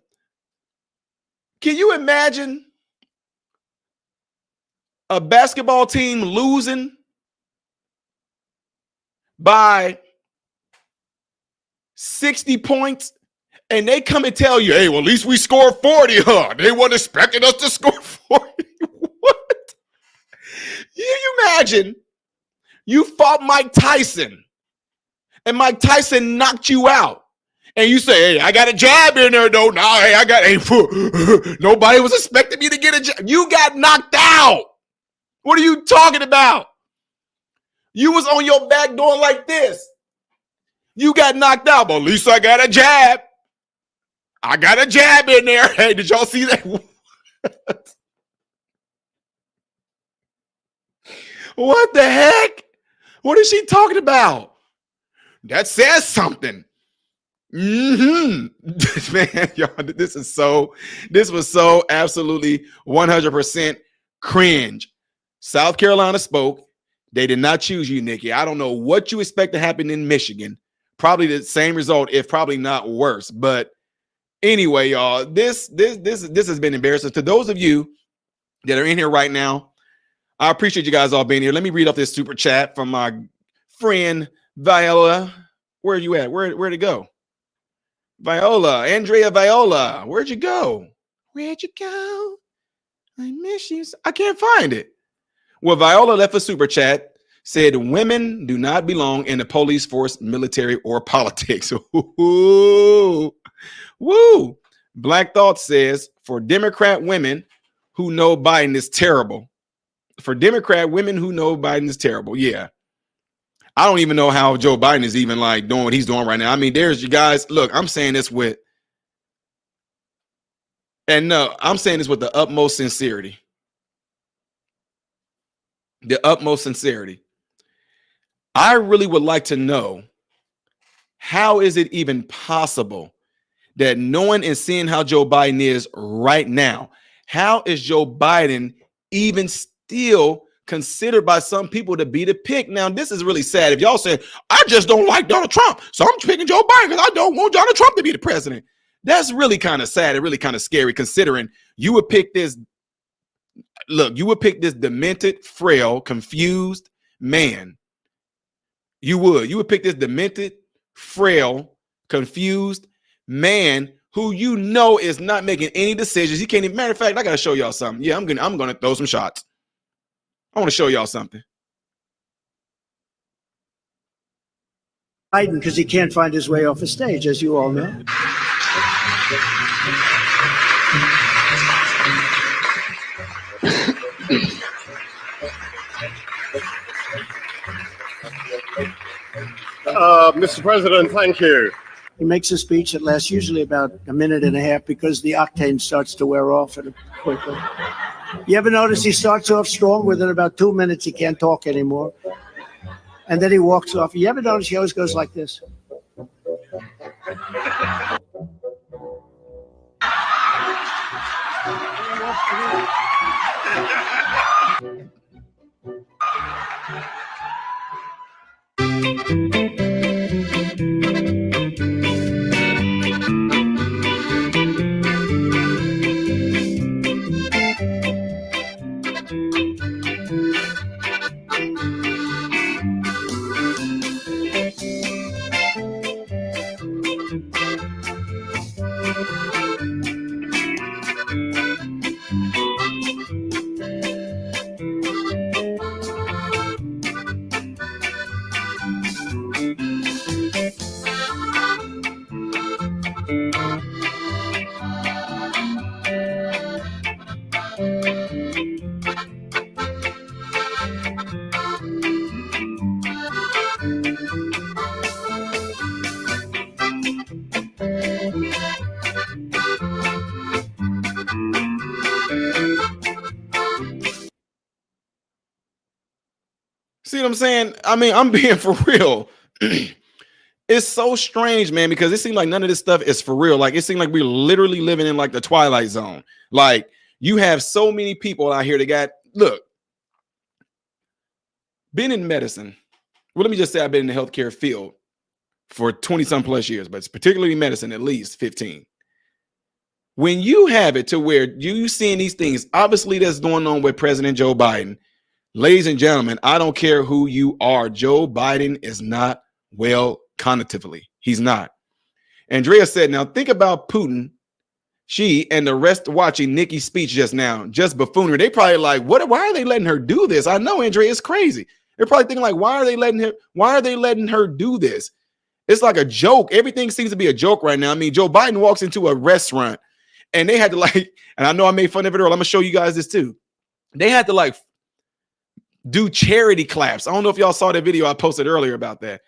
[SPEAKER 4] Can you imagine a basketball team losing by 60 points and they come and tell you, hey, well, at least we scored 40, huh? They weren't expecting us to score 40. What? You imagine you fought Mike Tyson and Mike Tyson knocked you out. And you say, hey, I got a jab in there, though. Nah, hey, nobody was expecting me to get a jab. You got knocked out. What are you talking about? You was on your back doing like this. You got knocked out, but at least I got a jab. I got a jab in there. Hey, did y'all see that? What the heck? What is she talking about? That says something. Man, y'all, this was so absolutely 100% cringe. South Carolina spoke. They did not choose you, Nikki. I don't know what you expect to happen in Michigan. Probably the same result, if probably not worse. But anyway, y'all, this has been embarrassing. To those of you that are in here right now, I appreciate you guys all being here. Let me read off this super chat from my friend Viola. Where are you at? Where'd it go? Viola, Andrea Viola. Where'd you go? Where'd you go? I miss you. I can't find it. Well, Viola left a super chat said women do not belong in the police force, military, or politics. Ooh, woo. Black Thought says for Democrat women who know Biden is terrible. For Democrat women who know Biden is terrible. Yeah. I don't even know how Joe Biden is even like doing what he's doing right now. I mean, there's you guys. Look, I'm saying this with, and no, I'm saying this with the utmost sincerity. The utmost sincerity. I really would like to know, how is it even possible that knowing and seeing how Joe Biden is right now, how is Joe Biden even still considered by some people to be the pick? Now, this is really sad. If y'all say, I just don't like Donald Trump, so I'm picking Joe Biden because I don't want Donald Trump to be the president. That's really kind of sad and really kind of scary, considering you would pick this, look, you would pick this demented, frail, confused man. You would pick this demented, frail, confused man who you know is not making any decisions. He can't even, matter of fact, I gotta show y'all something. Yeah, I'm gonna throw some shots. I want to show y'all something.
[SPEAKER 1] Biden, because he can't find his way off the stage, as you all know.
[SPEAKER 7] Mr. President, thank you.
[SPEAKER 1] He makes a speech that lasts usually about a minute and a half because the octane starts to wear off quickly. You ever notice he starts off strong? Within about 2 minutes, he can't talk anymore. And then he walks off. You ever notice he always goes like this?
[SPEAKER 4] See what I'm saying? I mean, I'm being for real. It's so strange, man, because it seems like none of this stuff is for real. Like, it seems like we're literally living in like the Twilight Zone. Like, you have so many people out here that got, look, been in medicine. Well, let me just say I've been in the healthcare field for 20 some plus years, but it's particularly medicine, at least 15. When you have it to where you seeing these things, obviously that's going on with President Joe Biden. Ladies and gentlemen, I don't care who you are. Joe Biden is not well cognitively. He's not. Andrea said, now think about Putin, she and the rest watching Nikki's speech just now, just buffoonery. They probably like, why are they letting her do this? I know, Andrea, it's crazy. They're probably thinking like, why are they letting her do this? It's like a joke. Everything seems to be a joke right now. I mean, Joe Biden walks into a restaurant and they had to like, and I know I made fun of it earlier. I'm gonna show you guys this too. They had to like do charity claps. I don't know if y'all saw that video I posted earlier about that,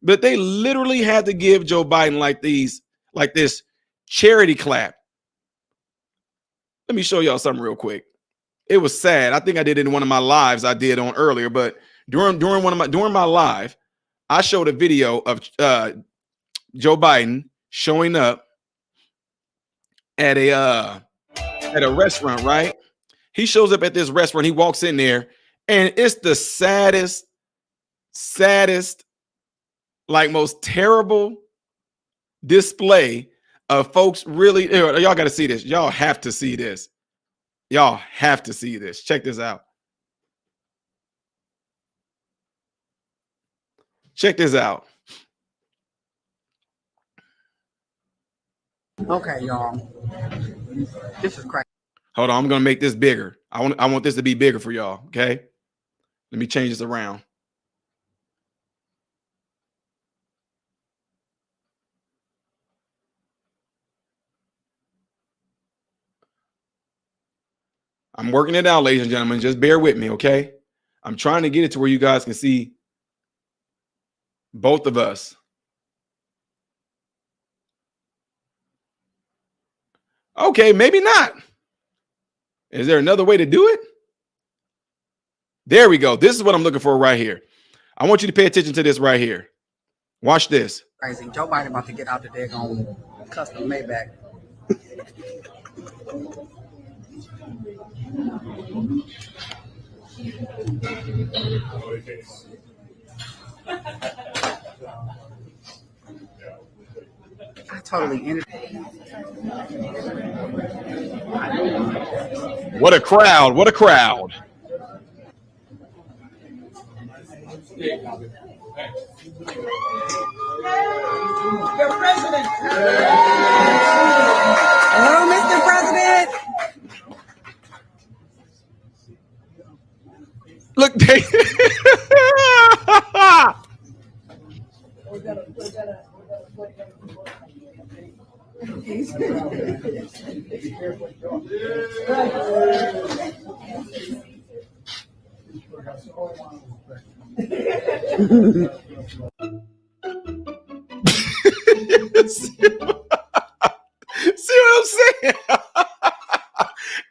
[SPEAKER 4] but they literally had to give Joe Biden like this charity clap. Let me show y'all something real quick. It was sad. I think I did it in one of my lives I did on earlier, but during my live, I showed a video of Joe Biden showing up at a restaurant, right? He shows up at this restaurant. He walks in there, and it's the saddest, like most terrible display of folks really. Y'all got to see this. Y'all have to see this. Y'all have to see this. Check this out. Check this out.
[SPEAKER 8] Okay, y'all. This is crazy.
[SPEAKER 4] Hold on, I'm gonna make this bigger. I want this to be bigger for y'all. Okay, let me change this around. I'm working it out, ladies and gentlemen. Just bear with me, okay? I'm trying to get it to where you guys can see both of us. Okay, maybe not. Is there another way to do it? There we go. This is what I'm looking for right here. I want you to pay attention to this right here. Watch this.
[SPEAKER 8] Crazy. Joe Biden about to get out the daggone custom Maybach. I totally ended.
[SPEAKER 4] What a crowd. What a crowd.
[SPEAKER 8] Your president. Hello, Mr. President.
[SPEAKER 4] Look, they see what I'm saying?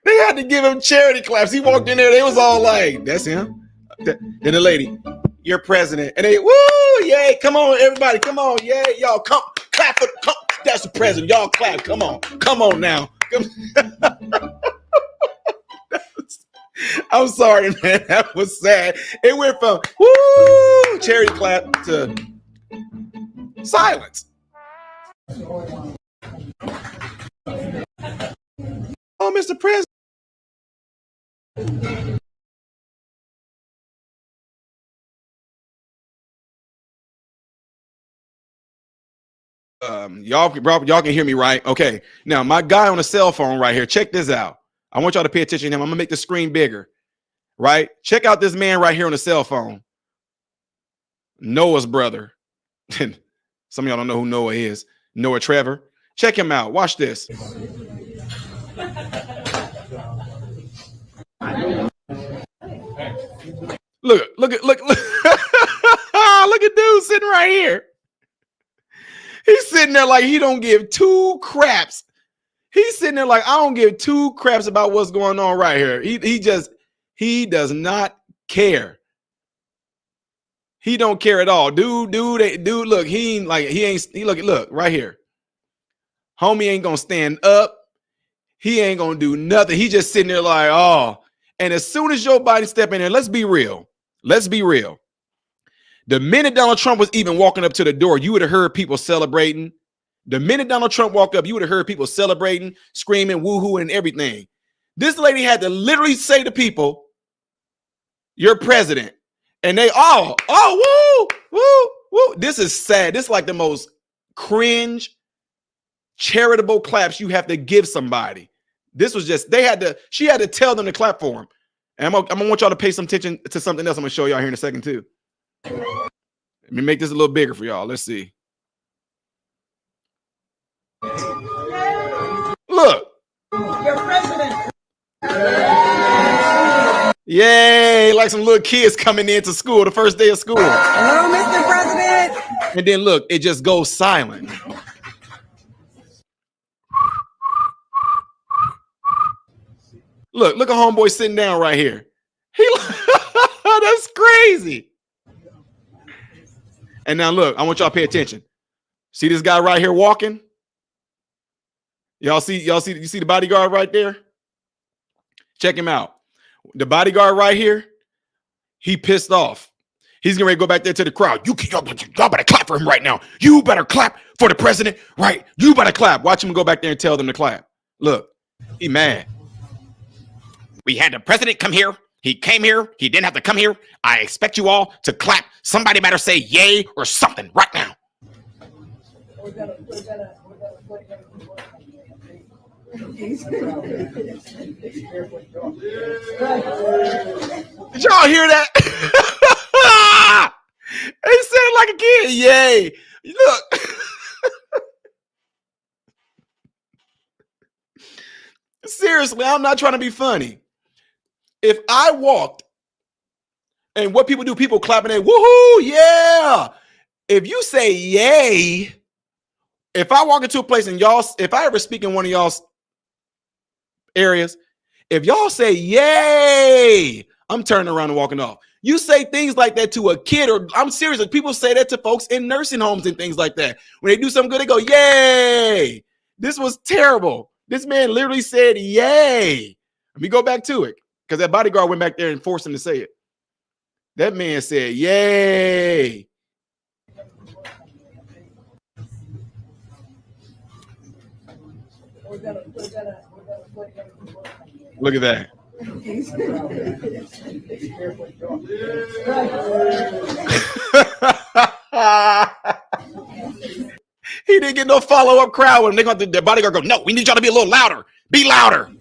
[SPEAKER 4] They had to give him charity claps. He walked in there, they was all like, that's him. Then the lady, your president. And they, woo, yay, come on, everybody, come on, yay, y'all, come, clap for, come, that's the president, y'all clap, come on now. I'm sorry, man, that was sad. It went from, woo, charity clap to silence. Oh, Mr. President. Y'all can hear me, right? Okay. Now, my guy on the cell phone right here, check this out. I want y'all to pay attention to him. I'm gonna make the screen bigger, right? Check out this man right here on the cell phone. Noah's brother. Some of y'all don't know who Noah is. Noah Trevor. Check him out. Watch this. Look. Look at dude sitting right here. He's sitting there like he don't give two craps. He's sitting there like, I don't give two craps about what's going on right here. He does not care. He don't care at all. Dude, look, look right here. Homie ain't gonna stand up. He ain't gonna do nothing. He just sitting there like, oh. And as soon as Joe Biden step in there, let's be real. The minute Donald Trump was even walking up to the door, you would have heard people celebrating. The minute Donald Trump walked up, you would have heard people celebrating, screaming, woohoo, and everything. This lady had to literally say to people, "You're president," and they all, oh, woo. This is sad. This is like the most cringe, charitable claps you have to give somebody. This was just she had to tell them to clap for him. And I'm gonna want y'all to pay some attention to something else I'm gonna show y'all here in a second too. Let me make this a little bigger for y'all. Let's see. Look.
[SPEAKER 8] Your president.
[SPEAKER 4] Yay, like some little kids coming into school, the first day of school.
[SPEAKER 8] Hello, Mr. President.
[SPEAKER 4] And then look, it just goes silent. Look a homeboy sitting down right here. That's crazy. And now look, I want y'all to pay attention. See this guy right here walking? You see the bodyguard right there? Check him out. The bodyguard right here, he pissed off. He's getting ready to go back there to the crowd. Y'all better clap for him right now. You better clap for the president, right? You better clap. Watch him go back there and tell them to clap. Look, he mad. We had the president come here. He came here. He didn't have to come here. I expect you all to clap. Somebody better say yay or something right now. Did y'all hear that? He said it like a kid. Yay. Look. Seriously, I'm not trying to be funny. if I walked and what people do, people clapping and woohoo, yeah. If you say yay, if I walk into a place and y'all, if I ever speak in one of y'all's areas, if y'all say yay, I'm turning around and walking off. You say things like that to a kid, or I'm serious, like people say that to folks in nursing homes and things like that. When they do something good, they go, yay. This was terrible. This man literally said, yay. Let me go back to it, because that bodyguard went back there and forced him to say it. That man said, yay. Look at that. He didn't get no follow-up crowd when they got the bodyguard go, no, we need y'all to be a little louder. Be louder.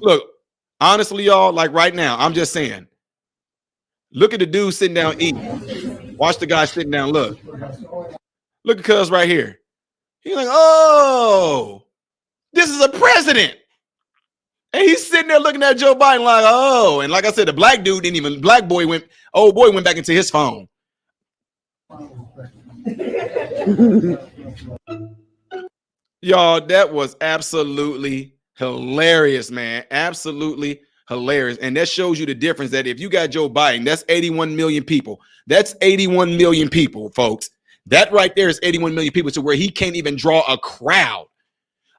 [SPEAKER 4] Look, honestly, y'all, like right now, I'm just saying, look at the dude sitting down eating. Watch the guy sitting down. Look at cuz right here. He's like, oh, this is a president. And he's sitting there looking at Joe Biden like, oh. And like I said, the black dude didn't even, old boy went back into his phone. Y'all, that was absolutely hilarious, man. Absolutely hilarious. And that shows you the difference that if you got Joe Biden, that's 81 million people. That's 81 million people, folks. That right there is 81 million people to where he can't even draw a crowd.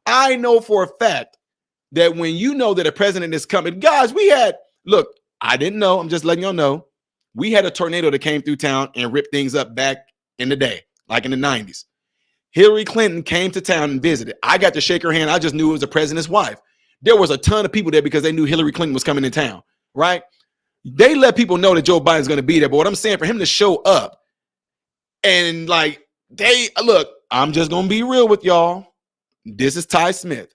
[SPEAKER 4] I know for a fact that when you know that a president is coming, guys, I didn't know. I'm just letting y'all know. We had a tornado that came through town and ripped things up back in the day, like in the 90s. Hillary Clinton came to town and visited. I got to shake her hand. I just knew it was the president's wife. There was a ton of people there because they knew Hillary Clinton was coming to town, right? They let people know that Joe Biden's going to be there. But what I'm saying, for him to show up and I'm just going to be real with y'all. This is Ty Smith.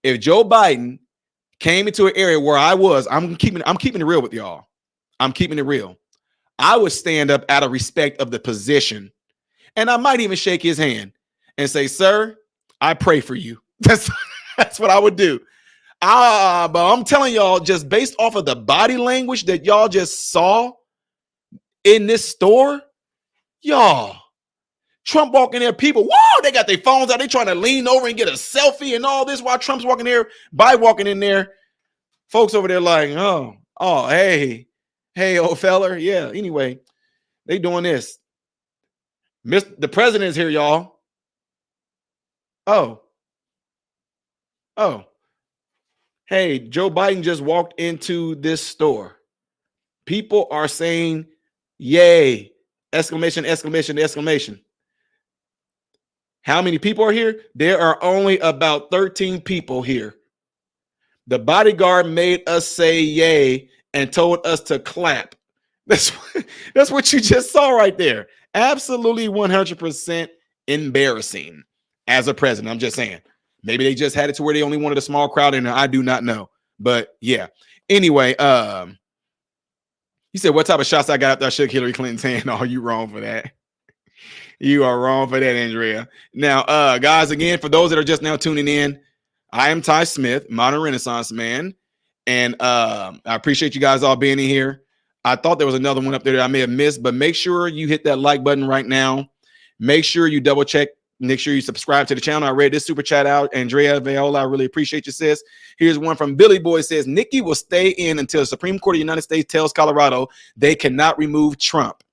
[SPEAKER 4] If Joe Biden came into an area where I was, I'm keeping it real with y'all. I'm keeping it real. I would stand up out of respect of the position, and I might even shake his hand and say, sir, I pray for you. That's what I would do. But I'm telling y'all, just based off of the body language that y'all just saw in this store, y'all, Trump walking there, people, whoa, they got their phones out. They trying to lean over and get a selfie and all this while Trump's walking there, Biden walking in there. Folks over there like, oh, hey, old feller. Yeah, anyway, they doing this. The president is here, y'all. Oh. Hey, Joe Biden just walked into this store. People are saying, yay, exclamation, exclamation, exclamation. How many people are here? There are only about 13 people here. The bodyguard made us say yay and told us to clap. That's what you just saw right there. Absolutely 100% embarrassing as a president. I'm just saying. Maybe they just had it to where they only wanted a small crowd in there. I do not know. But yeah. Anyway, you said what type of shots I got after I shook Hillary Clinton's hand? Oh, you wrong for that. You are wrong for that, Andrea. Now, guys, again, for those that are just now tuning in, I am Ty Smith, Modern Renaissance Man. And I appreciate you guys all being in here. I thought there was another one up there that I may have missed, but make sure you hit that like button right now. Make sure you double check. Make sure you subscribe to the channel. I read this super chat out. Andrea Viola, I really appreciate you, sis. Here's one from Billy Boy. Says, Nikki will stay in until the Supreme Court of the United States tells Colorado they cannot remove Trump.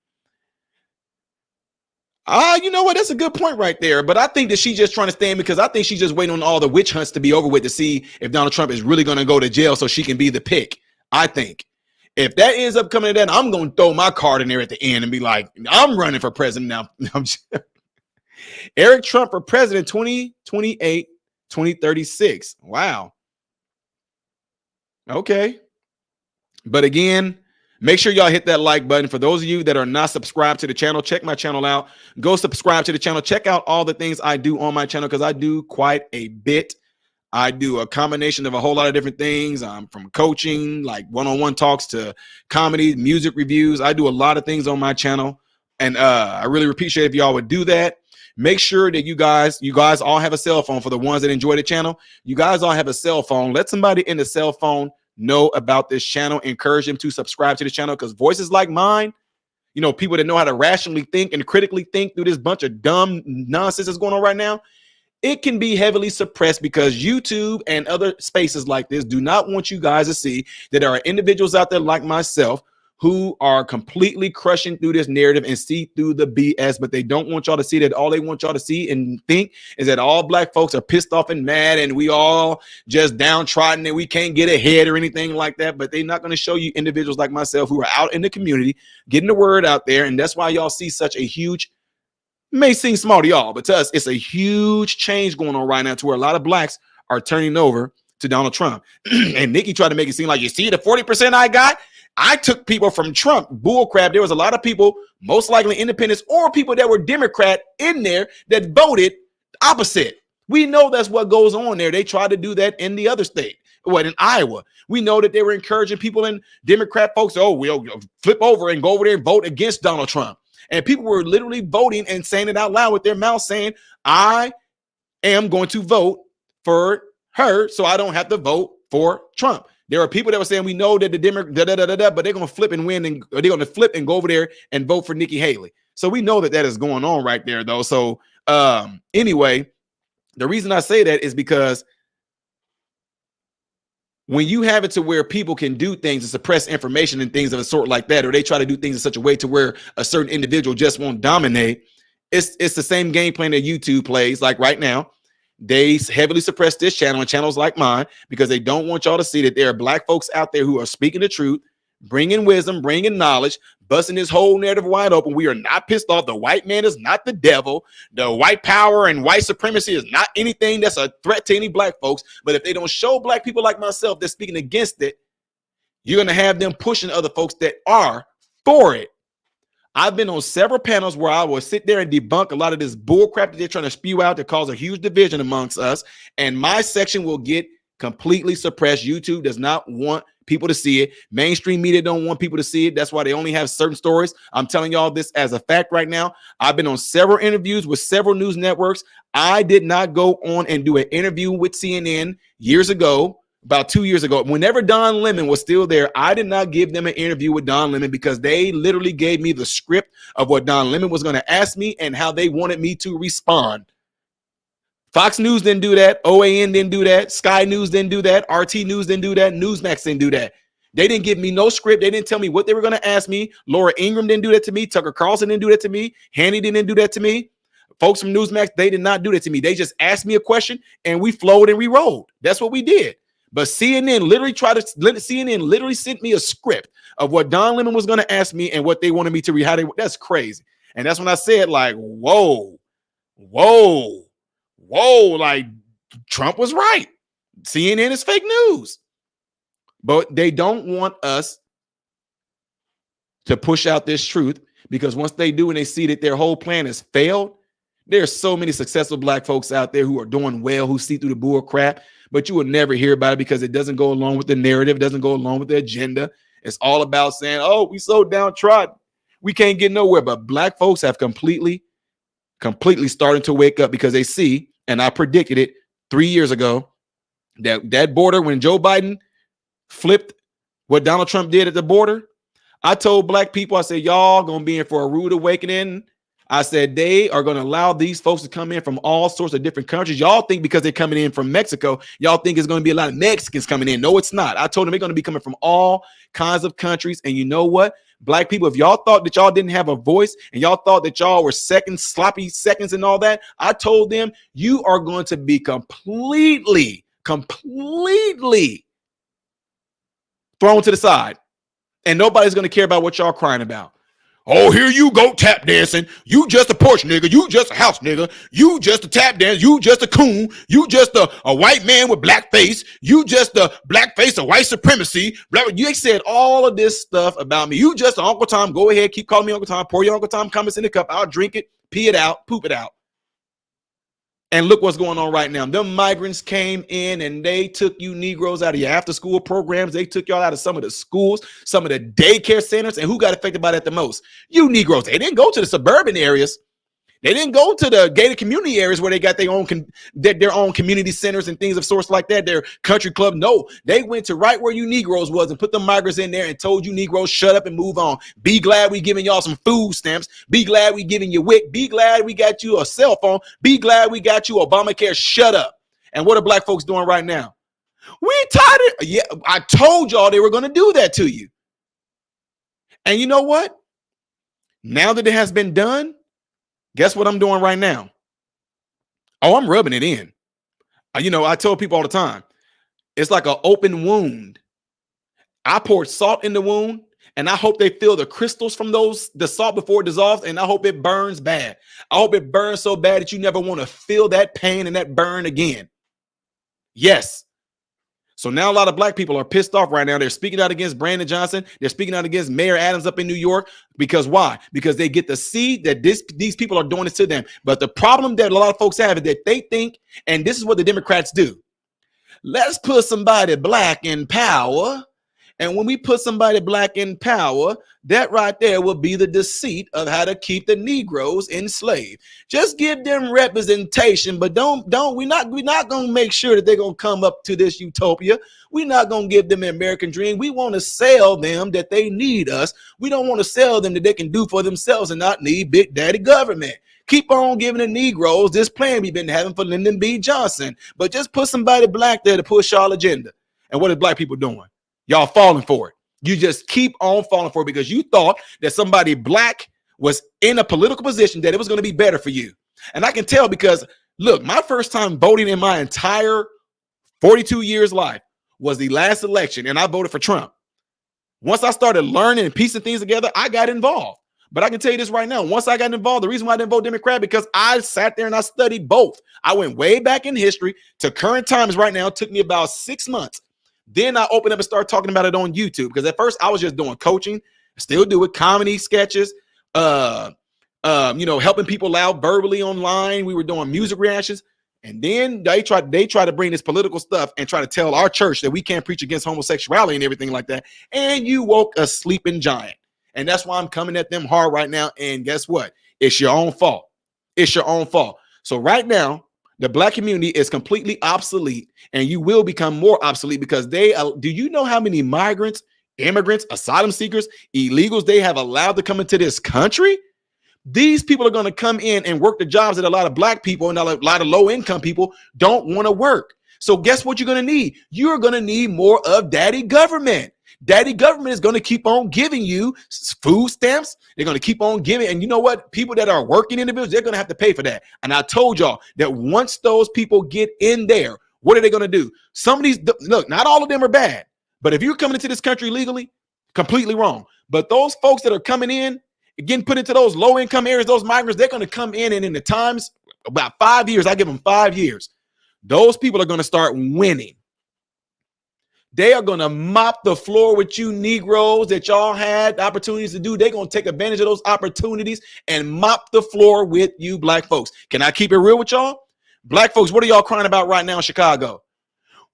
[SPEAKER 4] You know what? That's a good point right there. But I think that she's just trying to stay in because I think she's just waiting on all the witch hunts to be over with to see if Donald Trump is really going to go to jail so she can be the pick. I think. If that ends up coming to that, I'm going to throw my card in there at the end and be like, I'm running for president now. Eric Trump for president 2028, 2036. Wow. Okay. But again, make sure y'all hit that like button. For those of you that are not subscribed to the channel, check my channel out. Go subscribe to the channel. Check out all the things I do on my channel because I do quite a bit. I do a combination of a whole lot of different things. From coaching, like one-on-one talks, to comedy, music reviews. I do a lot of things on my channel. And I really appreciate if y'all would do that. Make sure that you guys all have a cell phone. For the ones that enjoy the channel, you guys all have a cell phone. Let somebody in the cell phone know about this channel. Encourage them to subscribe to the channel, because voices like mine, people that know how to rationally think and critically think through this bunch of dumb nonsense that's going on right now, it can be heavily suppressed because YouTube and other spaces like this do not want you guys to see that there are individuals out there like myself who are completely crushing through this narrative and see through the BS, but they don't want y'all to see that. All they want y'all to see and think is that all black folks are pissed off and mad and we all just downtrodden and we can't get ahead or anything like that. But they're not going to show you individuals like myself who are out in the community, getting the word out there. And that's why y'all see such a huge, may seem small to y'all, but to us, it's a huge change going on right now to where a lot of blacks are turning over to Donald Trump. And Nikki tried to make it seem like, you see the 40% I got? I took people from Trump. Bullcrap. There was a lot of people, most likely independents or people that were Democrat in there that voted opposite. We know that's what goes on there. They tried to do that in the other state. What, in Iowa? We know that they were encouraging people in Democrat folks, oh, we'll flip over and go over there and vote against Donald Trump. And people were literally voting and saying it out loud with their mouth, saying, I am going to vote for her so I don't have to vote for Trump. There are people that were saying, we know that the Democrat, but they're going to flip and win, and they're going to flip and go over there and vote for Nikki Haley. So we know that is going on right there, though. So anyway, the reason I say that is because when you have it to where people can do things and suppress information and things of a sort like that, or they try to do things in such a way to where a certain individual just won't dominate, it's the same game plan that YouTube plays. Like right now, they heavily suppress this channel and channels like mine because they don't want y'all to see that there are black folks out there who are speaking the truth, bringing wisdom, bringing knowledge, busting this whole narrative wide open. We are not pissed off. The white man is not the devil. The white power and white supremacy is not anything that's a threat to any black folks. But if they don't show black people like myself that's speaking against it, you're going to have them pushing other folks that are for it. I've been on several panels where I will sit there and debunk a lot of this bull crap that they're trying to spew out to cause a huge division amongst us. And my section will get completely suppressed. YouTube does not want people to see it. Mainstream media don't want people to see it. That's why they only have certain stories. I'm telling y'all this as a fact right now. I've been on several interviews with several news networks. I did not go on and do an interview with CNN years ago. About 2 years ago, whenever Don Lemon was still there, I did not give them an interview with Don Lemon because they literally gave me the script of what Don Lemon was going to ask me and how they wanted me to respond. Fox News didn't do that. OAN didn't do that. Sky News didn't do that. RT News didn't do that. Newsmax didn't do that. They didn't give me no script. They didn't tell me what they were going to ask me. Laura Ingraham didn't do that to me. Tucker Carlson didn't do that to me. Hannity didn't do that to me. Folks from Newsmax, they did not do that to me. They just asked me a question and we flowed and we rolled. That's what we did. But CNN literally sent me a script of what Don Lemon was going to ask me and what they wanted me to read. That's crazy. And that's when I said, like, whoa, like Trump was right. CNN is fake news. But they don't want us to push out this truth because once they do and they see that their whole plan has failed, there's so many successful black folks out there who are doing well, who see through the bull crap. But you will never hear about it because it doesn't go along with the narrative. It doesn't go along with the agenda. It's all about saying, oh, we so downtrodden. We can't get nowhere. But black folks have completely started to wake up because they see, and I predicted it 3 years ago, that border, when Joe Biden flipped what Donald Trump did at the border, I told black people, I said, y'all going to be in for a rude awakening. I said, they are going to allow these folks to come in from all sorts of different countries. Y'all think because they're coming in from Mexico, y'all think it's going to be a lot of Mexicans coming in. No, it's not. I told them they're going to be coming from all kinds of countries. And you know what? Black people, if y'all thought that y'all didn't have a voice and y'all thought that y'all were sloppy seconds and all that, I told them you are going to be completely thrown to the side. And nobody's going to care about what y'all crying about. Oh, here you go tap dancing. You just a porch nigga. You just a house nigga. You just a tap dance. You just a coon. You just a white man with black face. You just a black face of white supremacy. You said all of this stuff about me. You just Uncle Tom. Go ahead. Keep calling me Uncle Tom. Pour your Uncle Tom comments in the cup. I'll drink it, pee it out, poop it out. And look what's going on right now. Them migrants came in and they took you Negroes out of your after school programs. They took y'all out of some of the schools, some of the daycare centers. And who got affected by that the most? You Negroes. They didn't go to the suburban areas. They didn't go to the gated community areas where they got their own their own community centers and things of sorts like that, their country club. No, they went to right where you Negroes was and put the migrants in there and told you Negroes, shut up and move on. Be glad we giving y'all some food stamps. Be glad we giving you WIC. Be glad we got you a cell phone. Be glad we got you Obamacare. Shut up. And what are black folks doing right now? We tired of, yeah, I told y'all they were going to do that to you. And you know what? Now that it has been done, guess what I'm doing right now? Oh, I'm rubbing it in. You know, I tell people all the time, it's like an open wound. I poured salt in the wound, and I hope they feel the crystals from the salt before it dissolves, and I hope it burns bad. I hope it burns so bad that you never want to feel that pain and that burn again. Yes. So now a lot of black people are pissed off right now. They're speaking out against Brandon Johnson. They're speaking out against Mayor Adams up in New York. Because why? Because they get to see that these people are doing this to them. But the problem that a lot of folks have is that they think, and this is what the Democrats do, let's put somebody black in power. And when we put somebody black in power, that right there will be the deceit of how to keep the Negroes enslaved. Just give them representation, but we're not gonna make sure that they're gonna come up to this utopia. We're not gonna give them an American dream. We want to sell them that they need us. We don't want to sell them that they can do for themselves and not need big daddy government. Keep on giving the Negroes this plan we've been having for Lyndon B. Johnson, but just put somebody black there to push our agenda. And what are black people doing? Y'all falling for it. You just keep on falling for it because you thought that somebody black was in a political position that it was going to be better for you. And I can tell because, look, my first time voting in my entire 42 years life was the last election, and I voted for Trump. Once I started learning and piecing things together, I got involved. But I can tell you this right now. Once I got involved, the reason why I didn't vote Democrat because I sat there and I studied both. I went way back in history to current times right now. It took me about 6 months. Then I opened up and started talking about it on YouTube because at first I was just doing coaching, still do it, comedy sketches, helping people out verbally online. We were doing music reactions, and then they try to bring this political stuff and try to tell our church that we can't preach against homosexuality and everything like that. And you woke a sleeping giant, and that's why I'm coming at them hard right now. And guess what? It's your own fault. It's your own fault. So right now, the black community is completely obsolete, and you will become more obsolete because do you know how many migrants, immigrants, asylum seekers, illegals they have allowed to come into this country? These people are going to come in and work the jobs that a lot of black people and a lot of low income people don't want to work. So guess what you're going to need? You're going to need more of daddy government. Daddy government is going to keep on giving you food stamps. They're going to keep on giving. And you know what? People that are working individuals, they're going to have to pay for that. And I told y'all that once those people get in there, what are they going to do? Some of these, look, not all of them are bad. But if you're coming into this country legally, completely wrong. But those folks that are coming in, getting put into those low income areas, those migrants, they're going to come in. And in the times, about 5 years, I give them 5 years. Those people are going to start winning. They are going to mop the floor with you Negroes that y'all had opportunities to do. They're going to take advantage of those opportunities and mop the floor with you black folks. Can I keep it real with y'all? Black folks, what are y'all crying about right now in Chicago?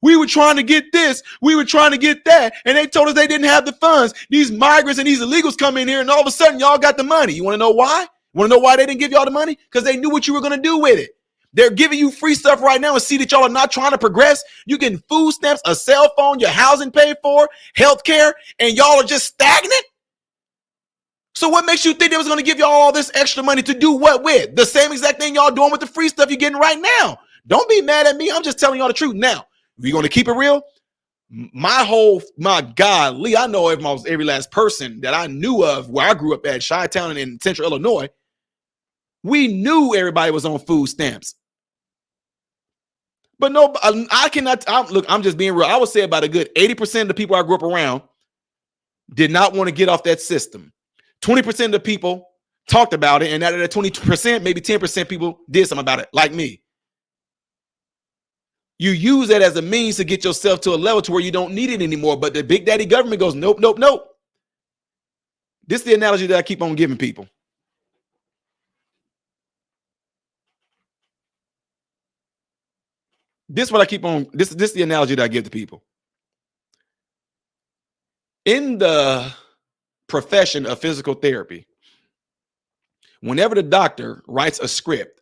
[SPEAKER 4] We were trying to get this. We were trying to get that. And they told us they didn't have the funds. These migrants and these illegals come in here and all of a sudden y'all got the money. You want to know why? You want to know why they didn't give y'all the money? Because they knew what you were going to do with it. They're giving you free stuff right now and see that y'all are not trying to progress. You getting food stamps, a cell phone, your housing paid for, health care, and y'all are just stagnant? So what makes you think they was going to give y'all all this extra money to do what with? The same exact thing y'all doing with the free stuff you're getting right now. Don't be mad at me. I'm just telling y'all the truth. Now, we're going to keep it real. My God, Lee, I know almost every last person that I knew of where I grew up at Chi-Town and in Central Illinois. We knew everybody was on food stamps. But no, I cannot. Look, I'm just being real. I would say about a good 80% of the people I grew up around did not want to get off that system. 20% of the people talked about it. And out of that 20%, maybe 10% people did something about it, like me. You use that as a means to get yourself to a level to where you don't need it anymore. But the big daddy government goes, nope, nope, nope. This is the analogy that I keep on giving people. This is what I keep on. This is the analogy that I give to people. In the profession of physical therapy, Whenever the doctor writes a script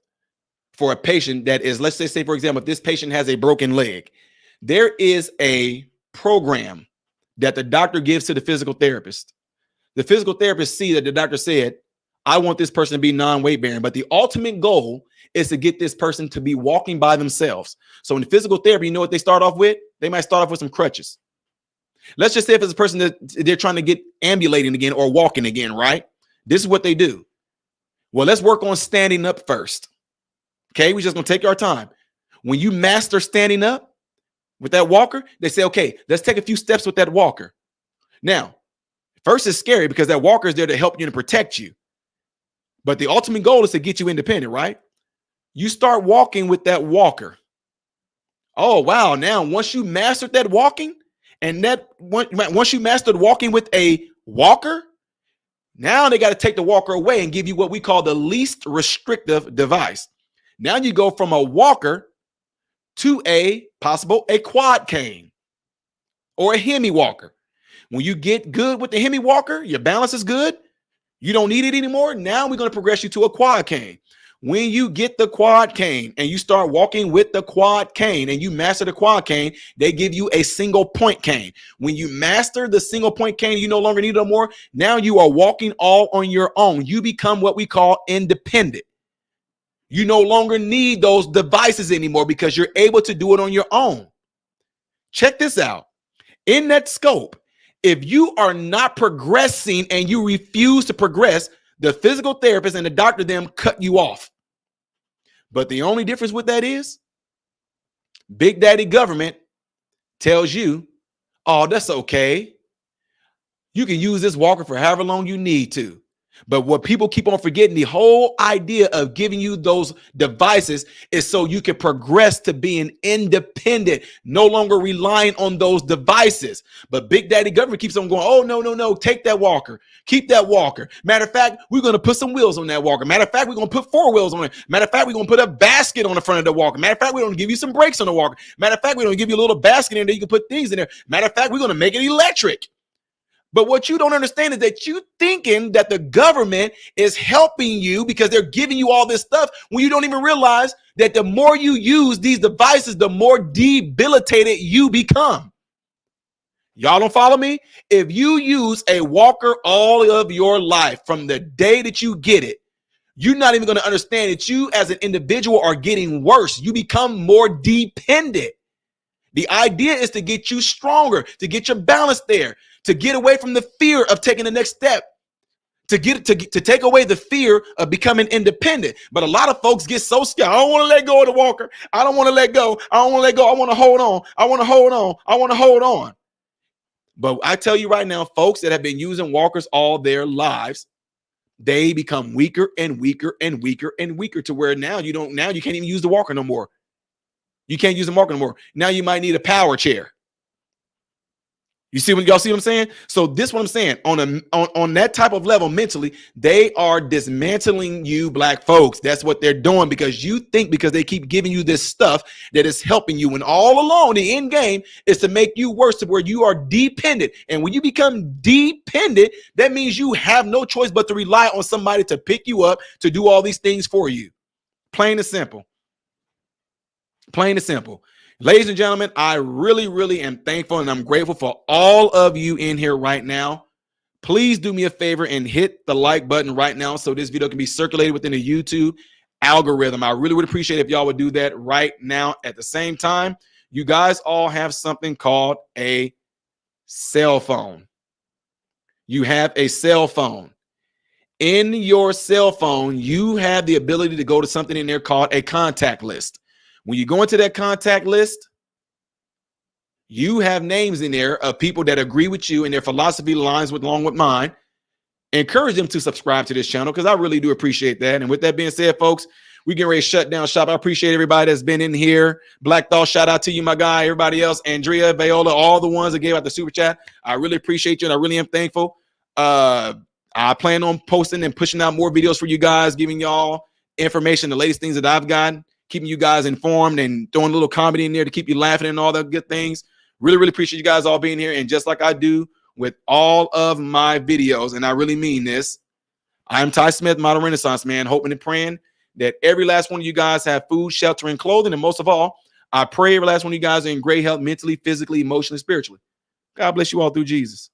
[SPEAKER 4] for a patient that is, let's say for example, if this patient has a broken leg, there is a program that the doctor gives to the physical therapist. The physical therapist see that the doctor said, I want this person to be non-weight bearing, but the ultimate goal is to get this person to be walking by themselves. So in the physical therapy, you know what they start off with? They might start off with some crutches. Let's just say if it's a person that they're trying to get ambulating again or walking again, right? This is what they do. Well, let's work on standing up first. Okay, we're just going to take our time. When you master standing up with that walker, they say, okay, let's take a few steps with that walker. Now, first it's scary because that walker is there to help you and protect you. But the ultimate goal is to get you independent, right? You start walking with that walker. Oh, wow. Now, once you mastered that walking and once you mastered walking with a walker, now they got to take the walker away and give you what we call the least restrictive device. Now you go from a walker to a quad cane or a hemi walker. When you get good with the hemi walker, your balance is good. You don't need it anymore. Now we're going to progress you to a quad cane. When you get the quad cane and you start walking with the quad cane and you master the quad cane, they give you a single point cane. When you master the single point cane, you no longer need it no more. Now you are walking all on your own. You become what we call independent. You no longer need those devices anymore because you're able to do it on your own. Check this out. In that scope, if you are not progressing and you refuse to progress, the physical therapist and the doctor them cut you off. But the only difference with that is Big Daddy government tells you, oh, that's okay. You can use this walker for however long you need to. But what people keep on forgetting, the whole idea of giving you those devices is so you can progress to being independent, no longer relying on those devices. But Big Daddy government keeps on going, oh, no, take that walker. Keep that walker. Matter of fact, we're going to put some wheels on that walker. Matter of fact, we're going to put 4 wheels on it. Matter of fact, we're going to put a basket on the front of the walker. Matter of fact, we're going to give you some brakes on the walker. Matter of fact, we're going to give you a little basket in there. You can put things in there. Matter of fact, we're going to make it electric. But what you don't understand is that you thinking that the government is helping you because they're giving you all this stuff when you don't even realize that the more you use these devices, the more debilitated you become. Y'all don't follow me? If you use a walker all of your life from the day that you get it, you're not even going to understand that you as an individual are getting worse. You become more dependent. The idea is to get you stronger, to get your balance there, to get away from the fear of taking the next step, to take away the fear of becoming independent. But a lot of folks get so scared. I don't want to let go of the walker. I don't want to let go. I don't want to let go. I want to hold on. I want to hold on. I want to hold on. But I tell you right now, folks that have been using walkers all their lives, they become weaker and weaker and weaker and weaker to where now you can't even use the walker no more. You can't use the walker no more. Now you might need a power chair. Y'all see what I'm saying? So this is what I'm saying. On that type of level mentally, they are dismantling you black folks. That's what they're doing because you think because they keep giving you this stuff that is helping you. And all along the end game is to make you worse to where you are dependent. And when you become dependent, that means you have no choice but to rely on somebody to pick you up to do all these things for you. Plain and simple. Plain and simple. Ladies and gentlemen, I really, really am thankful and I'm grateful for all of you in here right now. Please do me a favor and hit the like button right now so this video can be circulated within the YouTube algorithm. I really would appreciate if y'all would do that right now. At the same time, you guys all have something called a cell phone. You have a cell phone. In your cell phone, you have the ability to go to something in there called a contact list. When you go into that contact list, you have names in there of people that agree with you and their philosophy lines along with mine. Encourage them to subscribe to this channel because I really do appreciate that. And with that being said, folks, we get ready to shut down shop. I appreciate everybody that's been in here. Black Thought, shout out to you, my guy. Everybody else, Andrea, Viola, all the ones that gave out the super chat. I really appreciate you and I really am thankful. I plan on posting and pushing out more videos for you guys, giving y'all information, the latest things that I've gotten, keeping you guys informed and throwing a little comedy in there to keep you laughing and all the good things. Really, really appreciate you guys all being here. And just like I do with all of my videos, and I really mean this, I'm Ty Smith, Modern Renaissance Man, hoping and praying that every last one of you guys have food, shelter, and clothing. And most of all, I pray every last one of you guys are in great health mentally, physically, emotionally, spiritually. God bless you all through Jesus.